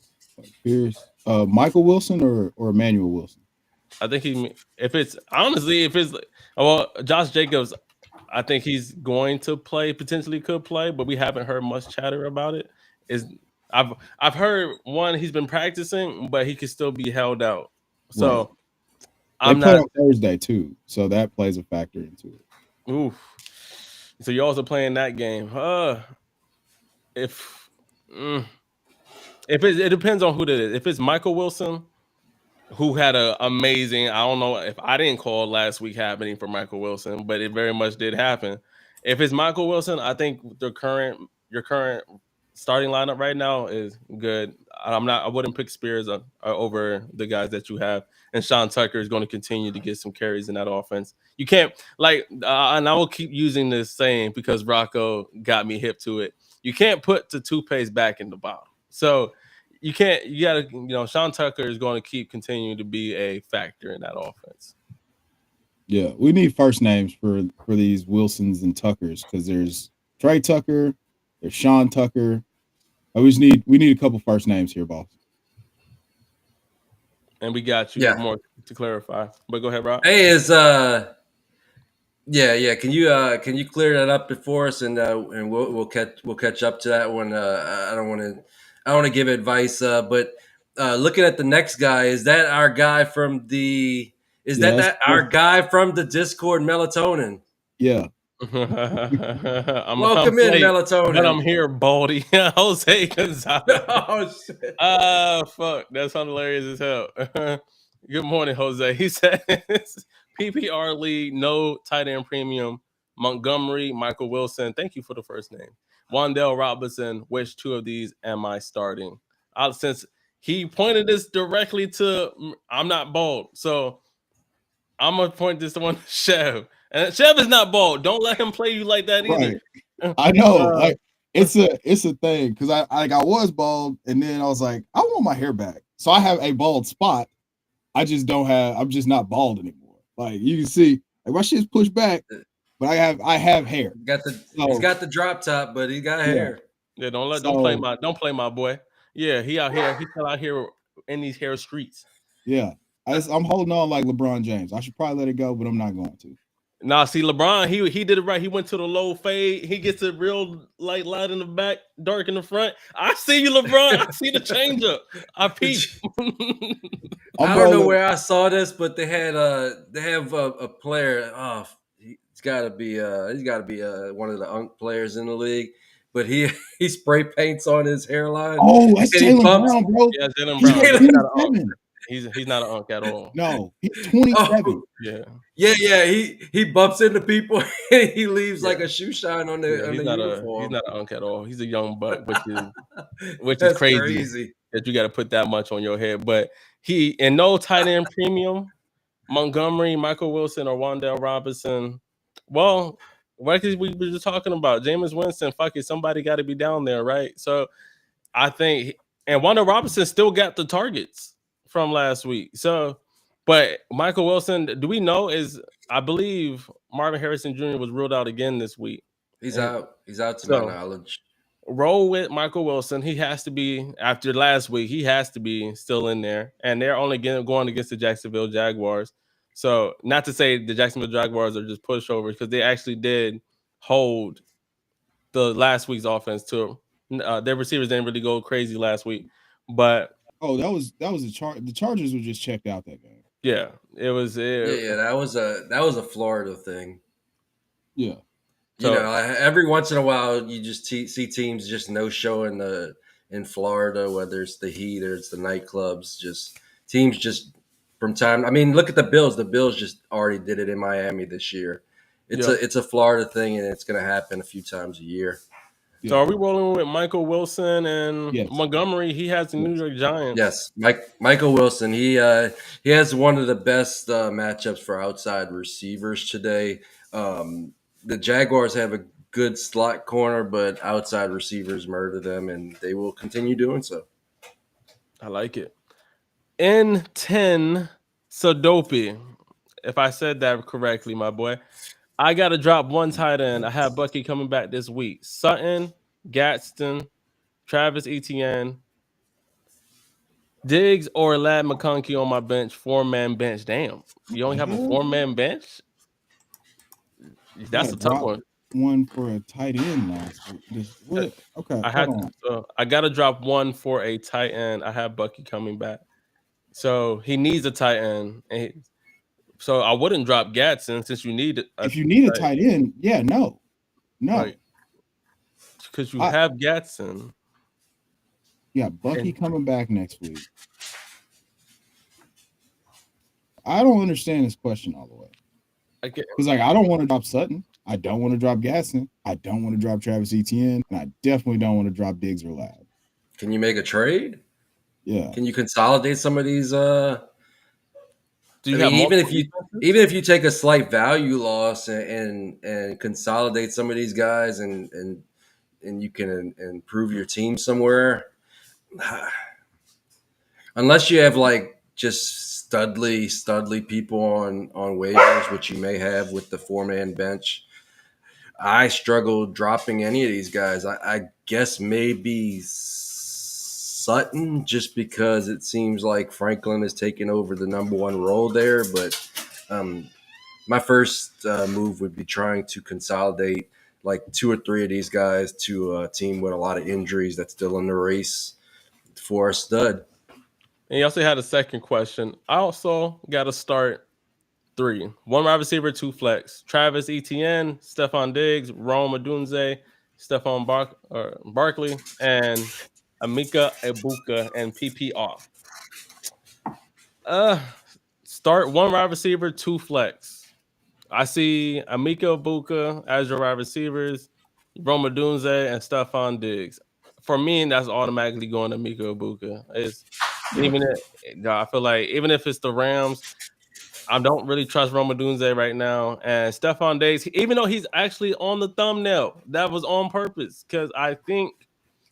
Pierce, Michael Wilson or Emmanuel Wilson? I think Josh Jacobs, I think he's going to potentially could play, but we haven't heard much chatter about it. I've heard he's been practicing, but he could still be held out. So right. They play on Thursday too, so that plays a factor into it. Oof. So you're also playing that game. It depends on who it is. If it's Michael Wilson, who had an amazing, I don't know if I didn't call last week happening for Michael Wilson, but it very much did happen. If it's Michael Wilson, I think your current starting lineup right now is good. I wouldn't pick Spears over the guys that you have, and Sean Tucker is going to continue to get some carries in that offense. You can't and I will keep using this saying because Rocco got me hip to it. You can't put the toothpaste back in the bottle. So you gotta, Sean Tucker is going to keep continuing to be a factor in that offense. Yeah, we need first names for these Wilsons and Tuckers because there's Trey Tucker, there's Sean Tucker. We need a couple first names here, boss. And we got you more to clarify. But go ahead, Rob. Hey, Can you clear that up before us, and we'll catch up to that one. I don't want to give advice, but looking at the next guy, is that our guy from the? Our guy from the Discord, Melatonin? Yeah. Welcome in, Melatonin. But I'm here, Baldy. Jose Gonzalez. Oh shit! Fuck, that's hilarious as hell. Good morning, Jose. He says PPR league, no tight end premium. Montgomery, Michael Wilson. Thank you for the first name. Wandale Robinson. Which two of these am I starting? Since he pointed this directly to, I'm not bald, so I'm gonna point this to one Chev. And Chev is not bald. Don't let him play you like that either. Right. I know. It's a thing because I was bald and then I was like, I want my hair back. So I have a bald spot. I'm just not bald anymore. Like you can see, like my shit's pushed back, but I have hair. He's got the drop top, but he got hair. Yeah, don't play my boy. Yeah, he out here. He's still out here in these hair streets. Yeah. I'm holding on like LeBron James. I should probably let it go, but I'm not going to. Nah, see LeBron, he did it right. He went to the low fade. He gets it real light in the back, dark in the front. I see you, LeBron. I see the changeup. I peep. I'm I don't know rolling. where I saw this, but they have a player. Oh, he's got to be one of the players in the league. But he he spray paints on his hairline Oh, that's and he Jalen bumps. Brown, bro. Yeah, Jalen He's Brown. like Yeah, he's not an unk. 27. He's not an unk at all. No, he's 27. Oh, Yeah, yeah. He bumps into people and he leaves yeah, like a shoe shine on yeah. the He's uniform. not an unk at all. He's a young buck, which is That's crazy crazy. that you got to put that much on your head. But he and no tight end premium. Montgomery, Michael Wilson, or Wandale Robinson. Well, what we were just talking about, Jameis Winston. Fuck it, somebody got to be down there, right? So I think, and Wandale Robinson still got the targets from last week. So, but Michael Wilson, do we know is I believe Marvin Harrison Jr. was ruled out again this week. He's And out. He's out to my so knowledge. roll with Michael Wilson. He has to be after last week. He has to be still in there, and they're only going against the Jacksonville Jaguars. So, not to say the Jacksonville Jaguars are just pushovers because they actually did hold the last week's offense to their receivers didn't really go crazy last week, but Oh, that was the Chargers were just checked out that game. yeah, it was. Yeah, that was a Florida thing. Yeah. You So know, every once in a while, you just see teams just no show in Florida, whether it's the Heat or it's the nightclubs. Just teams just from time. I mean, look at the Bills. The Bills just already did it in Miami this year. yeah. It's a Florida thing, and it's going to happen a few times a year. So are we rolling with Michael Wilson and Yes. Montgomery? He has the New York Giants. Yes, Michael Wilson. He has one of the best matchups for outside receivers today. The Jaguars have a good slot corner, but outside receivers murder them, and they will continue doing so. I like it. N10 Sodopi. If I said that correctly, my boy. I got to drop one tight end. I have Bucky coming back this week. Sutton, Gadsden, Travis Etienne, Diggs, or Lad McConkey on my bench. 4-man bench. Damn. You only have a 4-man bench? That's a tough one. One for a tight end last week. What? Okay, I got to drop one for a tight end. I have Bucky coming back. So he needs a tight end. So I wouldn't drop Gadsden since you need it. If you need a tight end, yeah, no. Because you have Gadsden. Yeah, Bucky coming back next week. I don't understand this question all the way. Because I don't want to drop Sutton. I don't want to drop Gadsden. I don't want to drop Travis Etienne. And I definitely don't want to drop Diggs or Lad. Can you make a trade? Yeah. Can you consolidate some of these? Even if you take a slight value loss and consolidate some of these guys and you can improve your team somewhere, unless you have like just studly people on waivers, which you may have with the 4-man bench. I struggle dropping any of these guys. I guess maybe Sutton, just because it seems like Franklin is taking over the number one role there. But my first move would be trying to consolidate like 2 or 3 of these guys to a team with a lot of injuries that's still in the race for a stud. And you also had a second question. I also got to start 3. 1 wide receiver, 2 flex. Travis Etienne, Stephon Diggs, Rome Odunze, Stephon Barkley, and Emeka Egbuka and PPR. Start 1 wide receiver, 2 flex. I see Emeka Egbuka as your wide receivers, Rome Odunze, and Stephon Diggs. For me, that's automatically going to Emeka Egbuka. I feel like even if it's the Rams, I don't really trust Rome Odunze right now. And Stephon Diggs, even though he's actually on the thumbnail, that was on purpose because I think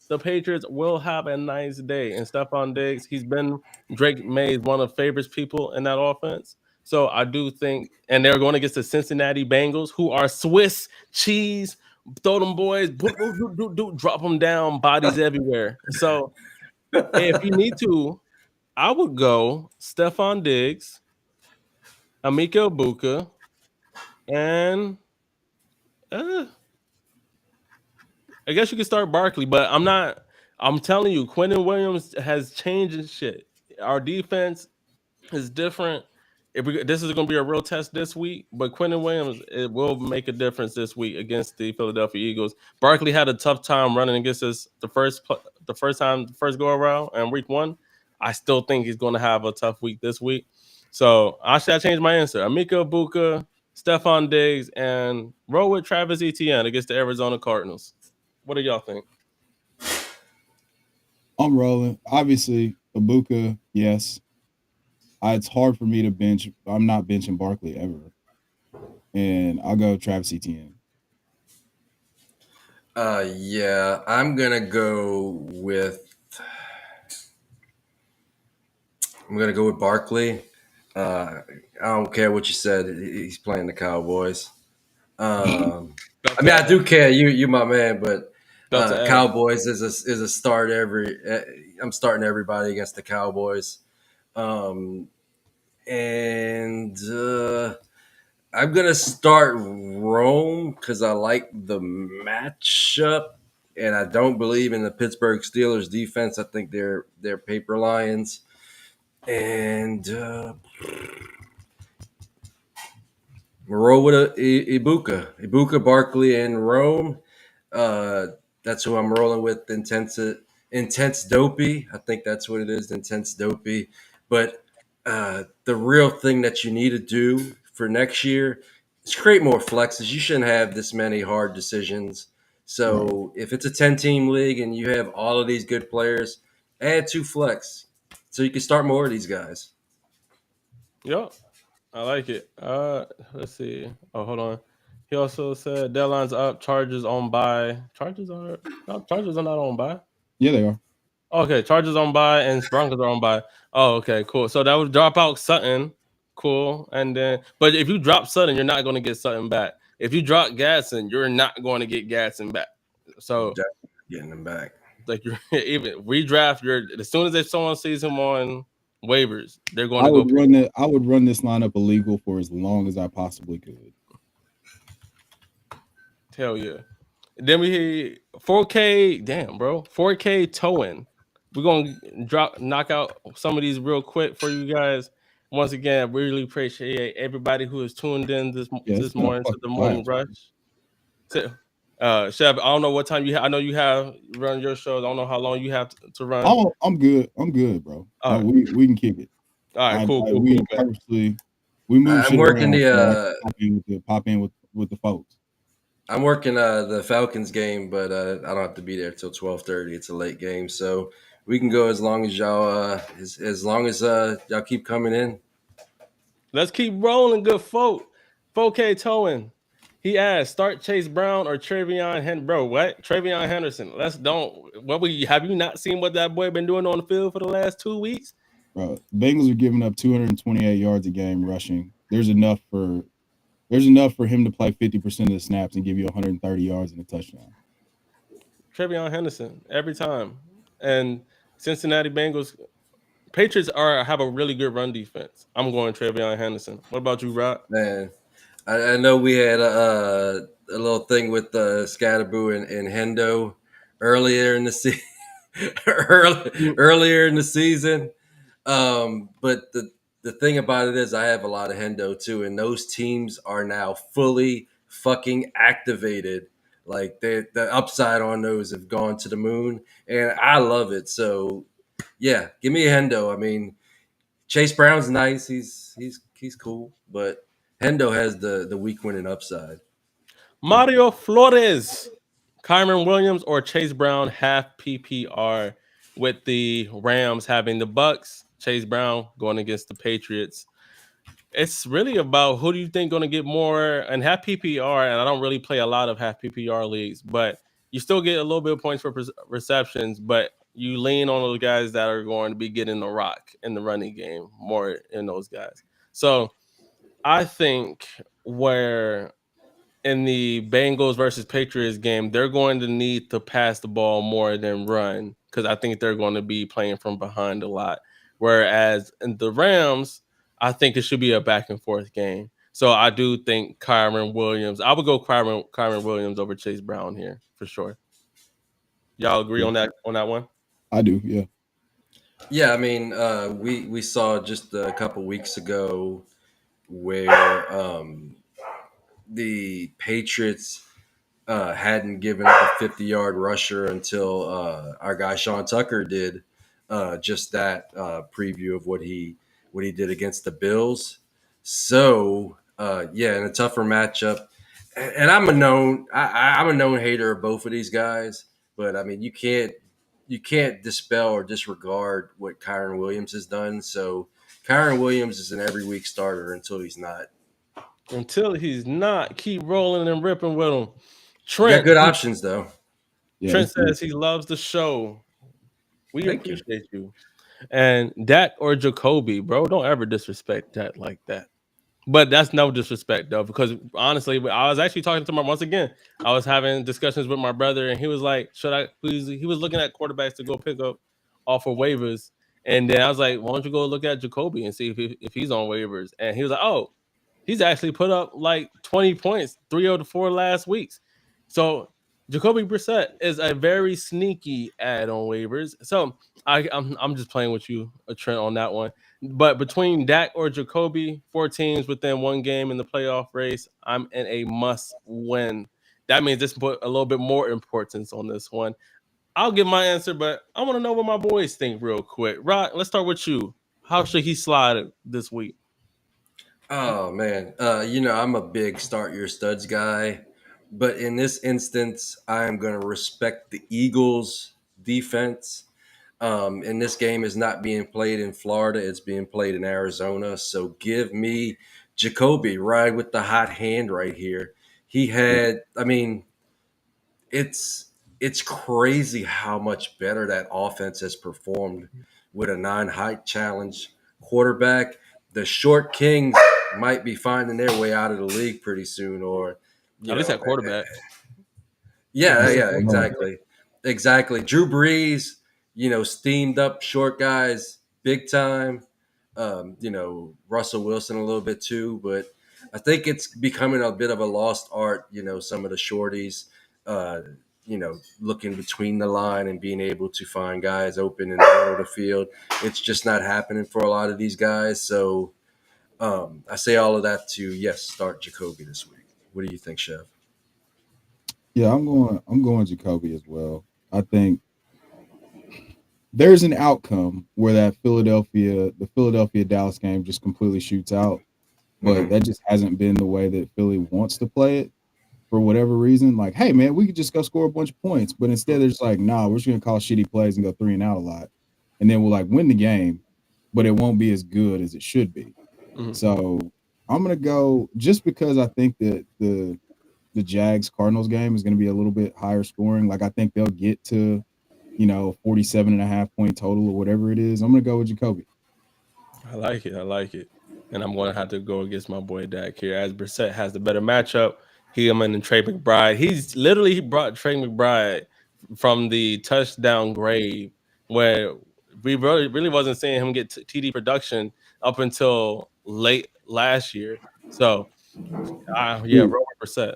the Patriots will have a nice day. And Stephon Diggs, he's been Drake May's one of favorites people in that offense. So I do think, and they're going against the Cincinnati Bengals, who are Swiss cheese. Throw them boys, drop them down, bodies everywhere. So if you need to, I would go Stephon Diggs, Emeka Egbuka, And uh, I guess you could start Barkley, but I'm not. I'm telling you, Quentin Williams has changed and shit. Our defense is different. If we, this is going to be a real test this week, but Quentin Williams, it will make a difference this week against the Philadelphia Eagles. Barkley had a tough time running against us the first time, the first go around, and week one. I still think he's going to have a tough week this week. So I should change my answer. Amika Buka, Stephon Diggs, and roll with Travis Etienne against the Arizona Cardinals. What do y'all think? I'm rolling. Obviously, Ibuka, yes. It's hard for me to bench. I'm not benching Barkley ever, and I'll go Travis Etienne. Yeah, I'm gonna go with Barkley. I don't care what you said. He's playing the Cowboys. Tough I to mean, I ask. do care. You my man, but Tough to ask. Cowboys is a start every. I'm starting everybody against the Cowboys, um, and I'm gonna start Rome because I like the matchup, and I don't believe in the Pittsburgh Steelers defense. I think they're paper lions, and roll with Ibuka, Barkley, and Rome. Uh, that's who I'm rolling with. Intense dopey. I think that's what it is. Intense dopey. But the real thing that you need to do for next year is create more flexes. You shouldn't have this many hard decisions. Right. So if it's a 10-team league and you have all of these good players, add 2 flex so you can start more of these guys. Yep. I like it. Let's see. Oh, hold on. He also said deadline's up. Charges on buy. Charges are no, Charges are not on buy. Yeah, they are. Okay, Charges on buy and Broncos are on buy. Oh, okay, cool. So that would drop out Sutton. Cool. And then, but if you drop Sutton, you're not going to get Sutton back. If you drop Gatson, you're not going to get Gatson back. So Definitely getting them back. like you're even redraft. You're as soon as if someone sees him on waivers, they're going I to go would pick. run that. I would run this lineup illegal for as long as I possibly could. Hell yeah. Then we 4K, damn, bro. 4K towing. We're gonna knock out some of these real quick for you guys. Once again, really appreciate everybody who has tuned in Yeah, it's this been a morning to fucking the morning blast. rush. Chev, I don't know what time you have. I know you have run your shows. I don't know how long you have to run. I'm good. I'm good, bro. All right, We can kick it. all right, cool, cool, We cool, man. purposely we move I'm shit working around so I can the pop in with the folks. I'm working the Falcons game, but I don't have to be there till 12:30. It's a late game, so we can go as long as y'all as long as y'all keep coming in. Let's keep rolling, good folk. 4K towing. He asked, start Chase Brown or Travion Henderson. Bro, what? Travion Henderson. Let's don't. What we have you not seen what that boy been doing on the field for the last 2 weeks? Bro, Bengals are giving up 228 yards a game rushing. There's enough for him to play 50% of the snaps and give you 130 yards and a touchdown. Travion Henderson every time. And Cincinnati Bengals, Patriots have a really good run defense. I'm going Travion Henderson. What about you, Rod? Man, I know we had a little thing with Scatterboo and Hendo earlier in the season. Earlier in the season. But the thing about it is, I have a lot of Hendo too, and those teams are now fully fucking activated. Like the upside on those have gone to the moon, and I love it. So yeah, give me a Hendo. I mean, Chase Brown's nice. He's cool, but Hendo has the week winning upside. Mario Flores, Kyron Williams, or Chase Brown half PPR with the Rams having the Bucks. Chase Brown going against the Patriots. It's really about who do you think going to get more and half PPR. And I don't really play a lot of half PPR leagues, but you still get a little bit of points for receptions, but you lean on those guys that are going to be getting the rock in the running game more in those guys. So I think where in the Bengals versus Patriots game, they're going to need to pass the ball more than run because I think they're going to be playing from behind a lot. Whereas in the Rams, I think it should be a back and forth game. So I do think Kyron Williams. I would go Kyron Williams over Chase Brown here for sure. Y'all agree Yeah, on that one? I do. Yeah. Yeah, I mean, we saw just a couple weeks ago where the Patriots hadn't given up a 50-yard rusher until our guy Sean Tucker did just that preview of what he did against the Bills. So yeah, in a tougher matchup, and I'm a known hater of both of these guys, but I mean you can't dispel or disregard what Kyron Williams has done. So Kyron Williams is an every week starter until he's not. Until he's not, keep rolling and ripping with him. You got Trent, good options though. Yeah. Trent says he loves the show. We Thank you. appreciate you. And Dak or Jacoby, bro, don't ever disrespect that like that. But that's no disrespect though, because honestly, I was actually talking to my once again. I was having discussions with my brother, and he was like, "Should I please?" He was looking at quarterbacks to go pick up off of waivers, and then I was like, "Why don't you go look at Jacoby and see if he's on waivers?" And he was like, "Oh, he's actually put up like 20 points 3 of the 4 last weeks." So Jacoby Brissett is a very sneaky ad on waivers. So I'm just playing with you, a Trent, on that one. But between Dak or Jacoby, 4 teams within one game in the playoff race, I'm in a must win. That means this put a little bit more importance on this one. I'll give my answer, but I want to know what my boys think real quick. Rock, let's start with you. How should he slide this week? Oh man, I'm a big start your studs guy, but in this instance, I am going to respect the Eagles' defense. And this game is not being played in Florida; it's being played in Arizona. So give me Jacoby ride with the hot hand right here. He had, I mean, it's crazy how much better that offense has performed with a non-height challenge quarterback. The short Kings might be finding their way out of the league pretty soon, or you At least know, at quarterback. yeah, Yeah. yeah, exactly, exactly. Drew Brees, steamed up short guys big time. Russell Wilson a little bit too, but I think it's becoming a bit of a lost art. Some of the shorties, uh, looking between the line and being able to find guys open in the middle of the field. It's just not happening for a lot of these guys. So I say all of that to yes, start Jacoby this week. What do you think, Chev? Yeah, I'm going Jacoby as well. I think there's an outcome where the Philadelphia Dallas game just completely shoots out, but Mm-hmm. that just hasn't been the way that Philly wants to play it for whatever reason. Like, hey man, we could just go score a bunch of points, but instead they're just like, nah, we're just gonna call shitty plays and go 3 and out a lot, and then we'll like win the game, but it won't be as good as it should be. Mhm. So I'm gonna go just because I think that the Jags Cardinals game is going to be a little bit higher scoring. Like I think they'll get to 47.5 point total or whatever it is. I'm going to go with Jacoby. I like it. I like it. And I'm going to have to go against my boy Dak here, as Brissett has the better matchup. Him and Trey McBride. He brought Trey McBride from the touchdown grave, where we really wasn't seeing him get TD production up until late last year. So, yeah, Dude, roll with Brissett.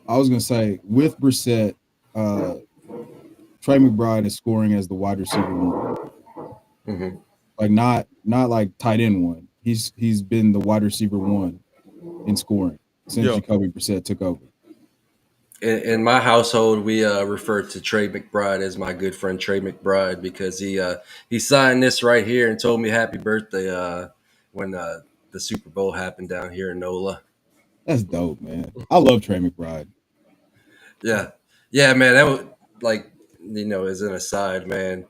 I was going to say with Brissett, uh, Trey McBride is scoring as the wide receiver one, Mm-hmm. like not like tight end one. He's been the wide receiver one in scoring since Yo, Jacoby Brissett took over. In my household, we refer to Trey McBride as my good friend Trey McBride because he signed this right here and told me happy birthday when the Super Bowl happened down here in NOLA. That's dope, man. I love Trey McBride. Yeah, yeah, man. That was like as an aside, man.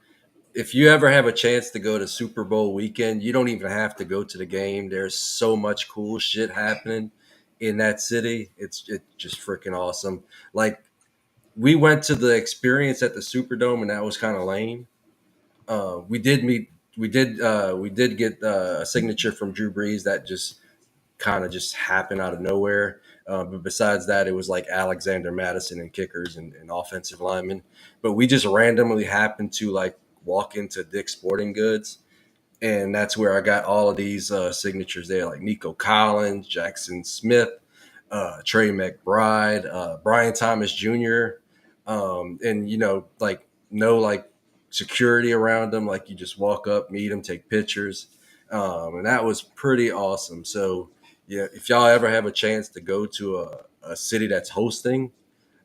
If you ever have a chance to go to Super Bowl weekend, you don't even have to go to the game. There's so much cool shit happening in that city. It's just freaking awesome. Like we went to the experience at the Superdome, and that was kind of lame. We did meet. We did get a signature from Drew Brees that just kind of just happened out of nowhere. But besides that, it was like Alexander Madison and kickers and offensive linemen. But we just randomly happened to like walk into Dick's Sporting Goods, and that's where I got all of these signatures there, like Nico Collins, Jackson Smith, Trey McBride, Brian Thomas Jr., and like no like security around them. Like you just walk up, meet them, take pictures, and that was pretty awesome. So yeah, if y'all ever have a chance to go to a city that's hosting,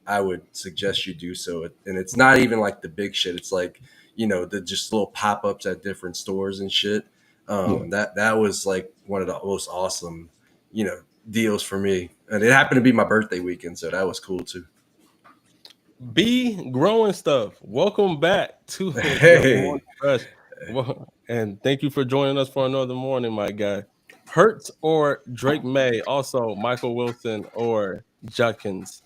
I would suggest you do so. And it's not even like the big shit. It's like, the just little pop ups at different stores and shit. Yeah. That was like one of the most awesome, deals for me. And it happened to be my birthday weekend, so that was cool too. Be growing stuff. Welcome back to the Hey, morning rush. And thank you for joining us for another morning, my guy. Hurts or Drake May, also Michael Wilson or Judkins.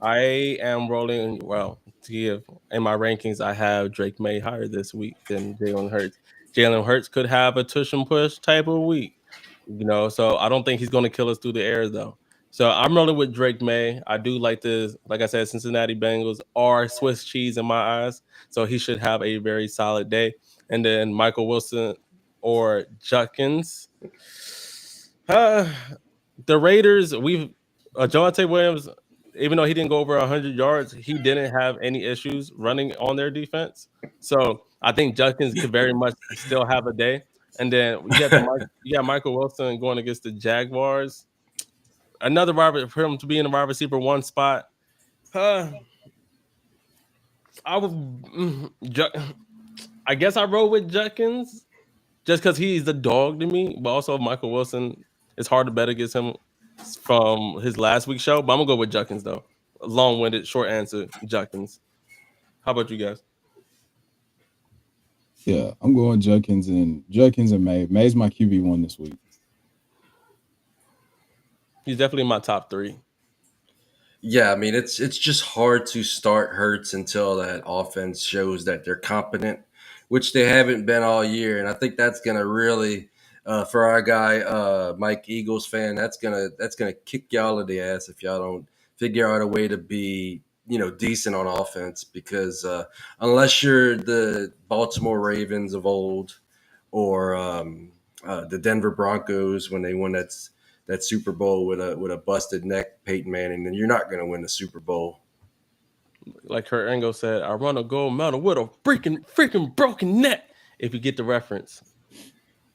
I am rolling well to give in my rankings. I have Drake May higher this week than Jalen Hurts. Jalen Hurts could have a tush and push type of week, so I don't think he's going to kill us through the air though. So I'm rolling with Drake May. I do like this, like I said, Cincinnati Bengals are Swiss cheese in my eyes. So he should have a very solid day. And then Michael Wilson or Judkins. Uh, the Raiders, Javonte Williams, even though he didn't go over 100 yards, he didn't have any issues running on their defense. So I think Judkins could very much still have a day. And then you got Michael Wilson going against the Jaguars. Another for him to be in the wide receiver one spot. Uh, I would, I guess I roll with Judkins just because he's the dog to me. But also Michael Wilson, it's hard to bet against him from his last week's show. But I'm gonna go with Judkins though. Long-winded, short answer, Judkins. How about you guys? Yeah, I'm going Judkins and May. May's my QB1 this week. He's definitely in my top three. Yeah, I mean it's just hard to start Hurts until that offense shows that they're competent, which they haven't been all year. And I think that's gonna really, for our guy Mike Eagles fan, that's gonna kick y'all in the ass if y'all don't figure out a way to be decent on offense. Because unless you're the Baltimore Ravens of old, or the Denver Broncos when they won that Super Bowl with a busted neck, Peyton Manning, then you're not going to win the Super Bowl. Like Kurt Angle said, I run a gold medal with a freaking broken neck. If you get the reference,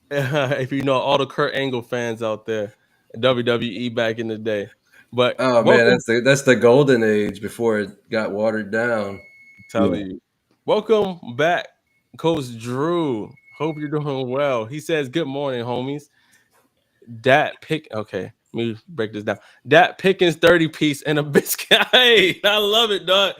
if you know all the Kurt Angle fans out there, WWE back in the day. But Oh man, welcome, that's the golden age before it got watered down. telling Yeah. you, welcome back, Coach Drew. Hope you're doing well. He says, "Good morning, homies." Okay, let me break this down. Dat Pickens 30 piece and a biscuit. Hey, I love it, dog.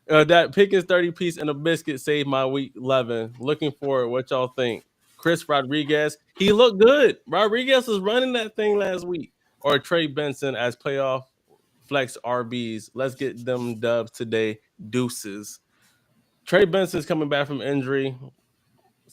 That Pickens 30 piece and a biscuit saved my week 11. Looking forward. What y'all think? Chris Rodriguez, he looked good. Rodriguez was running that thing last week. Or Trey Benson as playoff flex RBs. Let's get them dubs today. Deuces. Trey Benson's coming back from injury.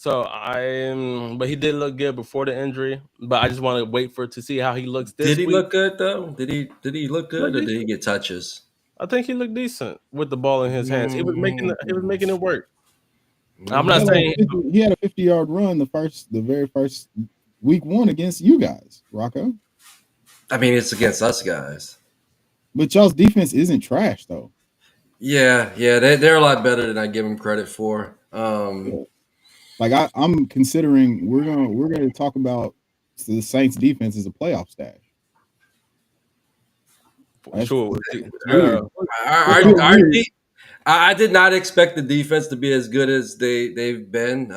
But he did look good before the injury. But I just want to wait to see how he looks Did this he week. look good though? Did he look He good, looked or did decent. he get touches? I think he looked decent with the ball in his hands. He was making it work. I'm He not had, Mm. like saying 50, he had a 50-yard run the very first week one against you guys, Rocco. I mean, it's against us guys. But y'all's defense isn't trash though. Yeah, they're a lot better than I give them credit for. Like I'm considering we're gonna talk about the Saints defense as a playoff stash. That's sure. weird. Our, It's our, real our weird. I did not expect the defense to be as good as they've been.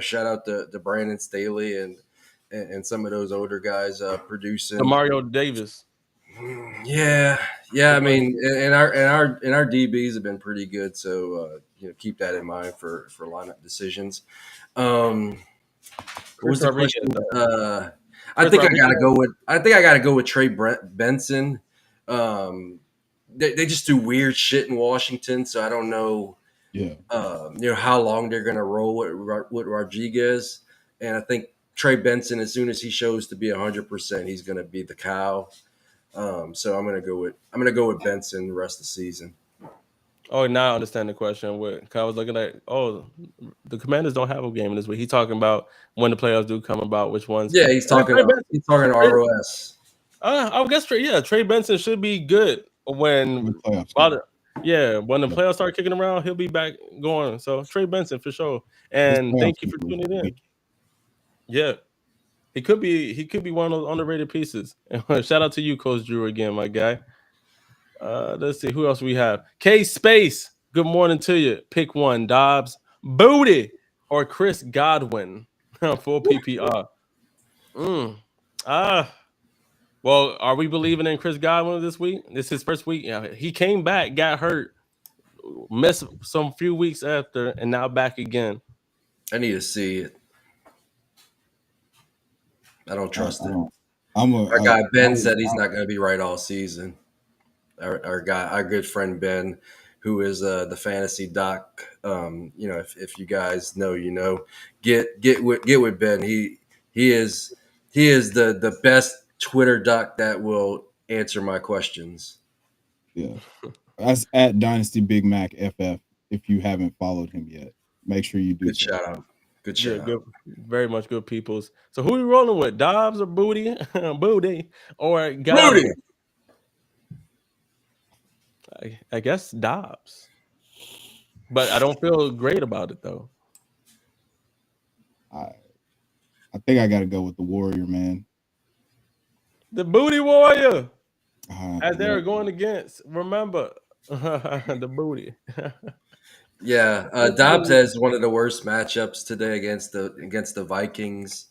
Shout out to Brandon Staley and some of those older guys producing. Mario Davis. Yeah, yeah. I mean, and our DBs have been pretty good. So keep that in mind for lineup decisions. Um, what Chris was the Rodriguez, question? though. I Chris think I Rodriguez. gotta go with. I think I gotta go with Trey Benson. Um, they just do weird shit in Washington, so I don't know. Yeah. How long they're going to roll with Rodriguez. And I think Trey Benson, as soon as he shows to be 100%, he's going to be the cow. So I'm going to go with Benson the rest of the season. Oh, now I understand the question. Cause I was looking at, the Commanders don't have a game this week. He's talking about when the playoffs do come about, which ones. Yeah, he's And talking. Trey Benson, He's talking Trey, ROS. I guess Trey Benson should be good When when playoffs while start. the, yeah, when the Yeah. playoffs start kicking around, he'll be back going. So Trey Benson for sure. This And playoff thank you for schedule is tuning in. weak. Yeah, he could be one of those underrated pieces. Shout out to you, Coach Drew, again, my guy. Let's see who else we have. K Space. Good morning to you. Pick one: Dobbs, Booty, or Chris Godwin. Full PPR. Mm. Ah. Well, are we believing in Chris Godwin this week? This is his first week. Yeah, he came back, got hurt, missed some few weeks after, and now back again. I need to see it. I don't trust I it. don't. I'm a. Our I, guy Ben said he's I, not going to be right all season. Our good friend Ben, who is the fantasy doc. If you guys know, get with Ben. He is the best Twitter doc that will answer my questions. yeah. That's at Dynasty Big Mac FF. If you haven't followed him yet, make sure you do Good so. shout out. Good Yeah, shout out. good, very much good peoples. So who are we rolling with? Dobbs or Booty, Booty, or Rudy. Godwin? I guess Dobbs, but I don't feel great about it though. I I think I got to go with the Warrior, man. The Booty Warrior, as Yeah. they're going against. Remember, the Booty. Yeah, Dobbs has one of the worst matchups today against the Vikings,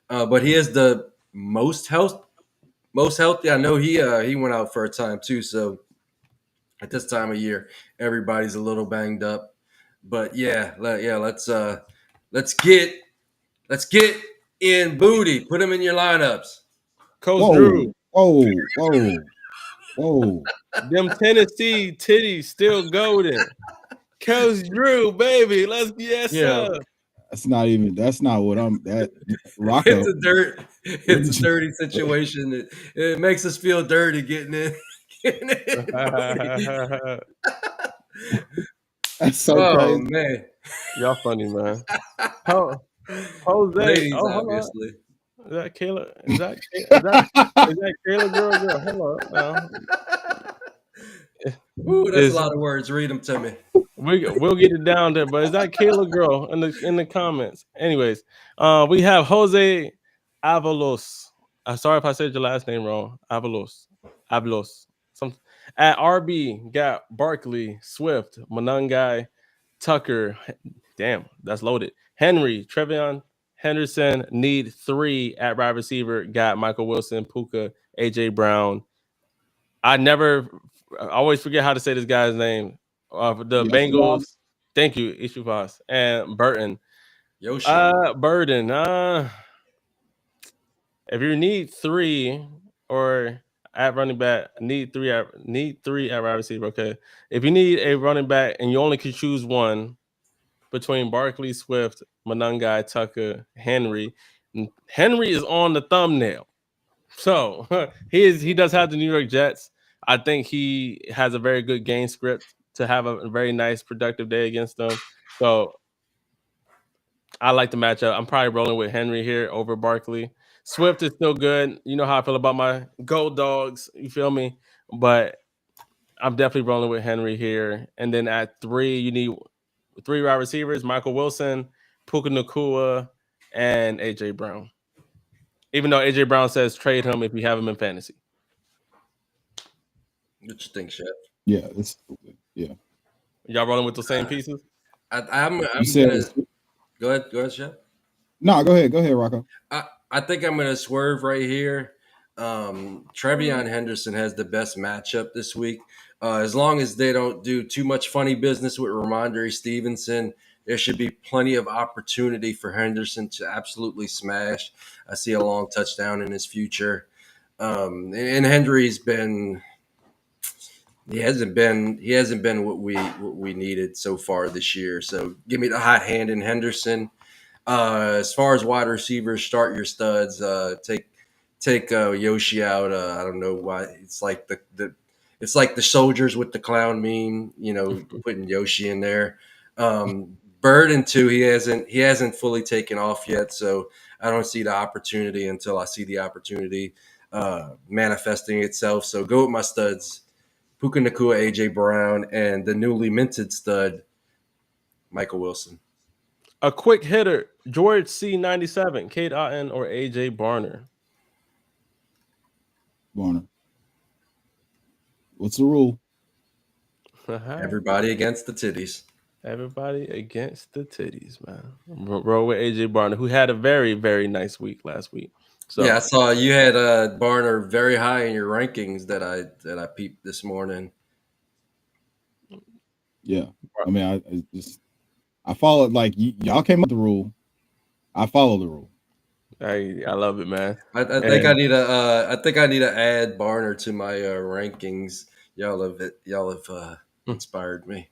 but he is the most healthy. I know he went out for a time too, so at this time of year, everybody's a little banged up. But let's get let's get in Booty. Put him in your lineups. Coach Drew, Whoa, whoa, whoa, whoa. them Tennessee titties still golden. Coach Drew, baby, let's yes Yeah, sir. That's not even. That's not what I'm. That it's Rocco. a dirt. What It's a did you? dirty situation. It makes us feel dirty getting in. Getting in Booty. That's so Oh crazy. man, Y'all funny, man. Ho- Jose, ladies, oh hold on. obviously. Is that Kayla? Is that Kayla girl? Hold up now. Ooh, that's a Is lot of words. Read them to me. we'll get it down there, but is that Kayla girl in the comments? Anyways, we have Jose Avalos. I'm sorry if I said your last name wrong. Avalos. Some at RB got Barkley, Swift, Monangai, Tucker. Damn, that's loaded. Henry, Trevion Henderson need 3 at wide receiver. Got Michael Wilson, Puka, AJ Brown. I always forget how to say this guy's name. The Yes, Bob. Bengals. Thank you, Ishufas and Burton. Yoshi. Burden. If you need 3 or at running back, need 3 at wide receiver. Okay. If you need a running back and you only can choose one between Barkley, Swift, Monangai, Tucker, Henry. Henry is on the thumbnail. So he does have the New York Jets. I think he has a very good game script to have a very nice productive day against them. So I like the matchup. I'm probably rolling with Henry here over Barkley. Swift is still good. You know how I feel about my gold dogs. You feel me? But I'm definitely rolling with Henry here. And then at 3, you need 3 wide receivers: Michael Wilson, Puka Nakua, and AJ Brown. Even though AJ Brown says trade him if you have him in fantasy. What you think, Chef? Yeah, it's stupid. Yeah. Y'all rolling with the same pieces? I'm You said gonna go ahead. Go ahead, Chef. no. Go ahead. Go ahead, Rocco. I think I'm gonna swerve right here. Trevion Henderson has the best matchup this week. As long as they don't do too much funny business with Ramondre Stevenson, there should be plenty of opportunity for Henderson to absolutely smash. I see a long touchdown in his future. And Henry's been he hasn't been what we needed so far this year. So give me the hot hand in Henderson. As far as wide receivers, start your studs. Take Yoshi out. I don't know why it's like the It's like the soldiers with the clown meme, putting Yoshi in there. Burden too, he hasn't fully taken off yet, so I don't see the opportunity until I see the opportunity manifesting itself. So go with my studs, Puka Nakua, AJ Brown, and the newly minted stud, Michael Wilson. A quick hitter, George C97, Kate Otten or AJ Barner. Warner. What's the rule? Everybody against the titties. Everybody against the titties, man. Roll with AJ Barner, who had a very, very nice week last week. So Yeah, I saw you had Barner very high in your rankings that I peeped this morning. Yeah. I mean, I followed y'all came up with the rule. I follow the rule. I love it, man. I think I need to add Barner to my rankings. Y'all have inspired me.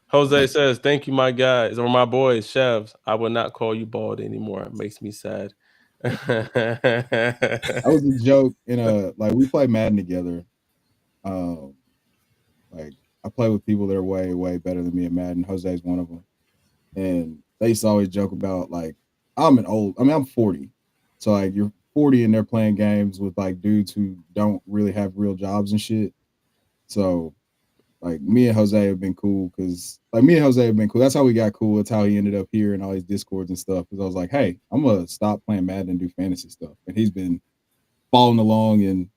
Jose says, "Thank you, my guys or my boys, Chevs. I will not call you bald anymore. It makes me sad." That was a joke we play Madden together. Like I play with people that are way, way better than me at Madden. Jose's one of them. And they used to always joke about I'm 40. So like you're 40 and they're playing games with like dudes who don't really have real jobs and shit. So like me and Jose have been cool because That's how we got cool. It's how he ended up here and all these discords and stuff. Because I was like, hey, I'm gonna stop playing Madden and do fantasy stuff. And he's been following along and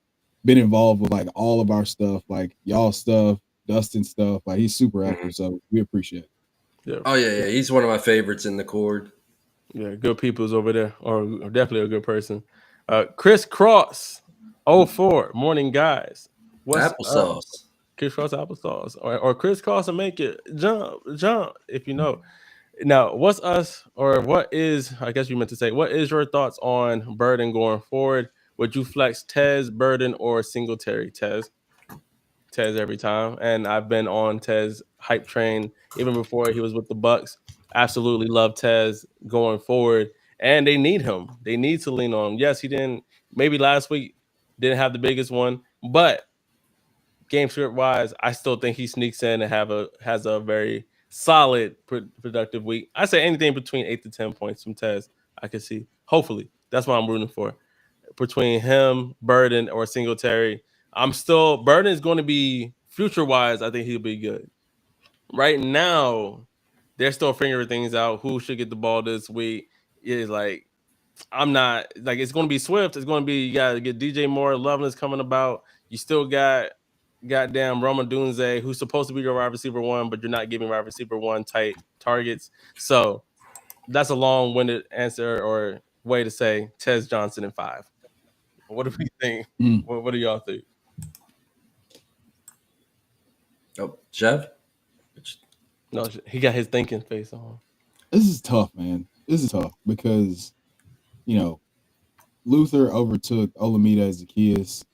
been involved with like all of our stuff, like y'all stuff, Dustin stuff. Like he's super active, so we appreciate it. Yeah. Oh yeah, he's one of my favorites in the Cord. Yeah, good people's over there, or definitely a good person. Chris Cross, 04, morning guys. What's up? Applesauce. Chris Cross applesauce, or Chris Cross and make it jump, if you know. Now, what's us, or what is, I guess you meant to say, what is your thoughts on Burden going forward? Would you flex Tez, Burden, or Singletary? Tez every time, and I've been on Tez hype train even before he was with the Bucks. Absolutely love Tez going forward, and they need him. They need to lean on him. Yes, he didn't. Maybe last week didn't have the biggest one, but game script wise, I still think he sneaks in and has a very solid productive week. I say anything between 8 to 10 points from Tez. I can see. Hopefully, that's what I'm rooting for. Between him, Burden, or Singletary, Burden is going to be future wise. I think he'll be good. Right now, they're still figuring things out. Who should get the ball this week? Is like I'm not like it's going to be Swift. It's going to be you got to get DJ Moore. Loveland's coming about. You still got goddamn Roma Dunze, who's supposed to be your wide receiver one, but you're not giving wide receiver one tight targets. So that's a long-winded answer or way to say Tez Johnson in 5. What do we think? What do y'all think? Oh, Chev? No, he got his thinking face on. This is tough, man. This is tough because, Luther overtook Olamide Zacchaeus,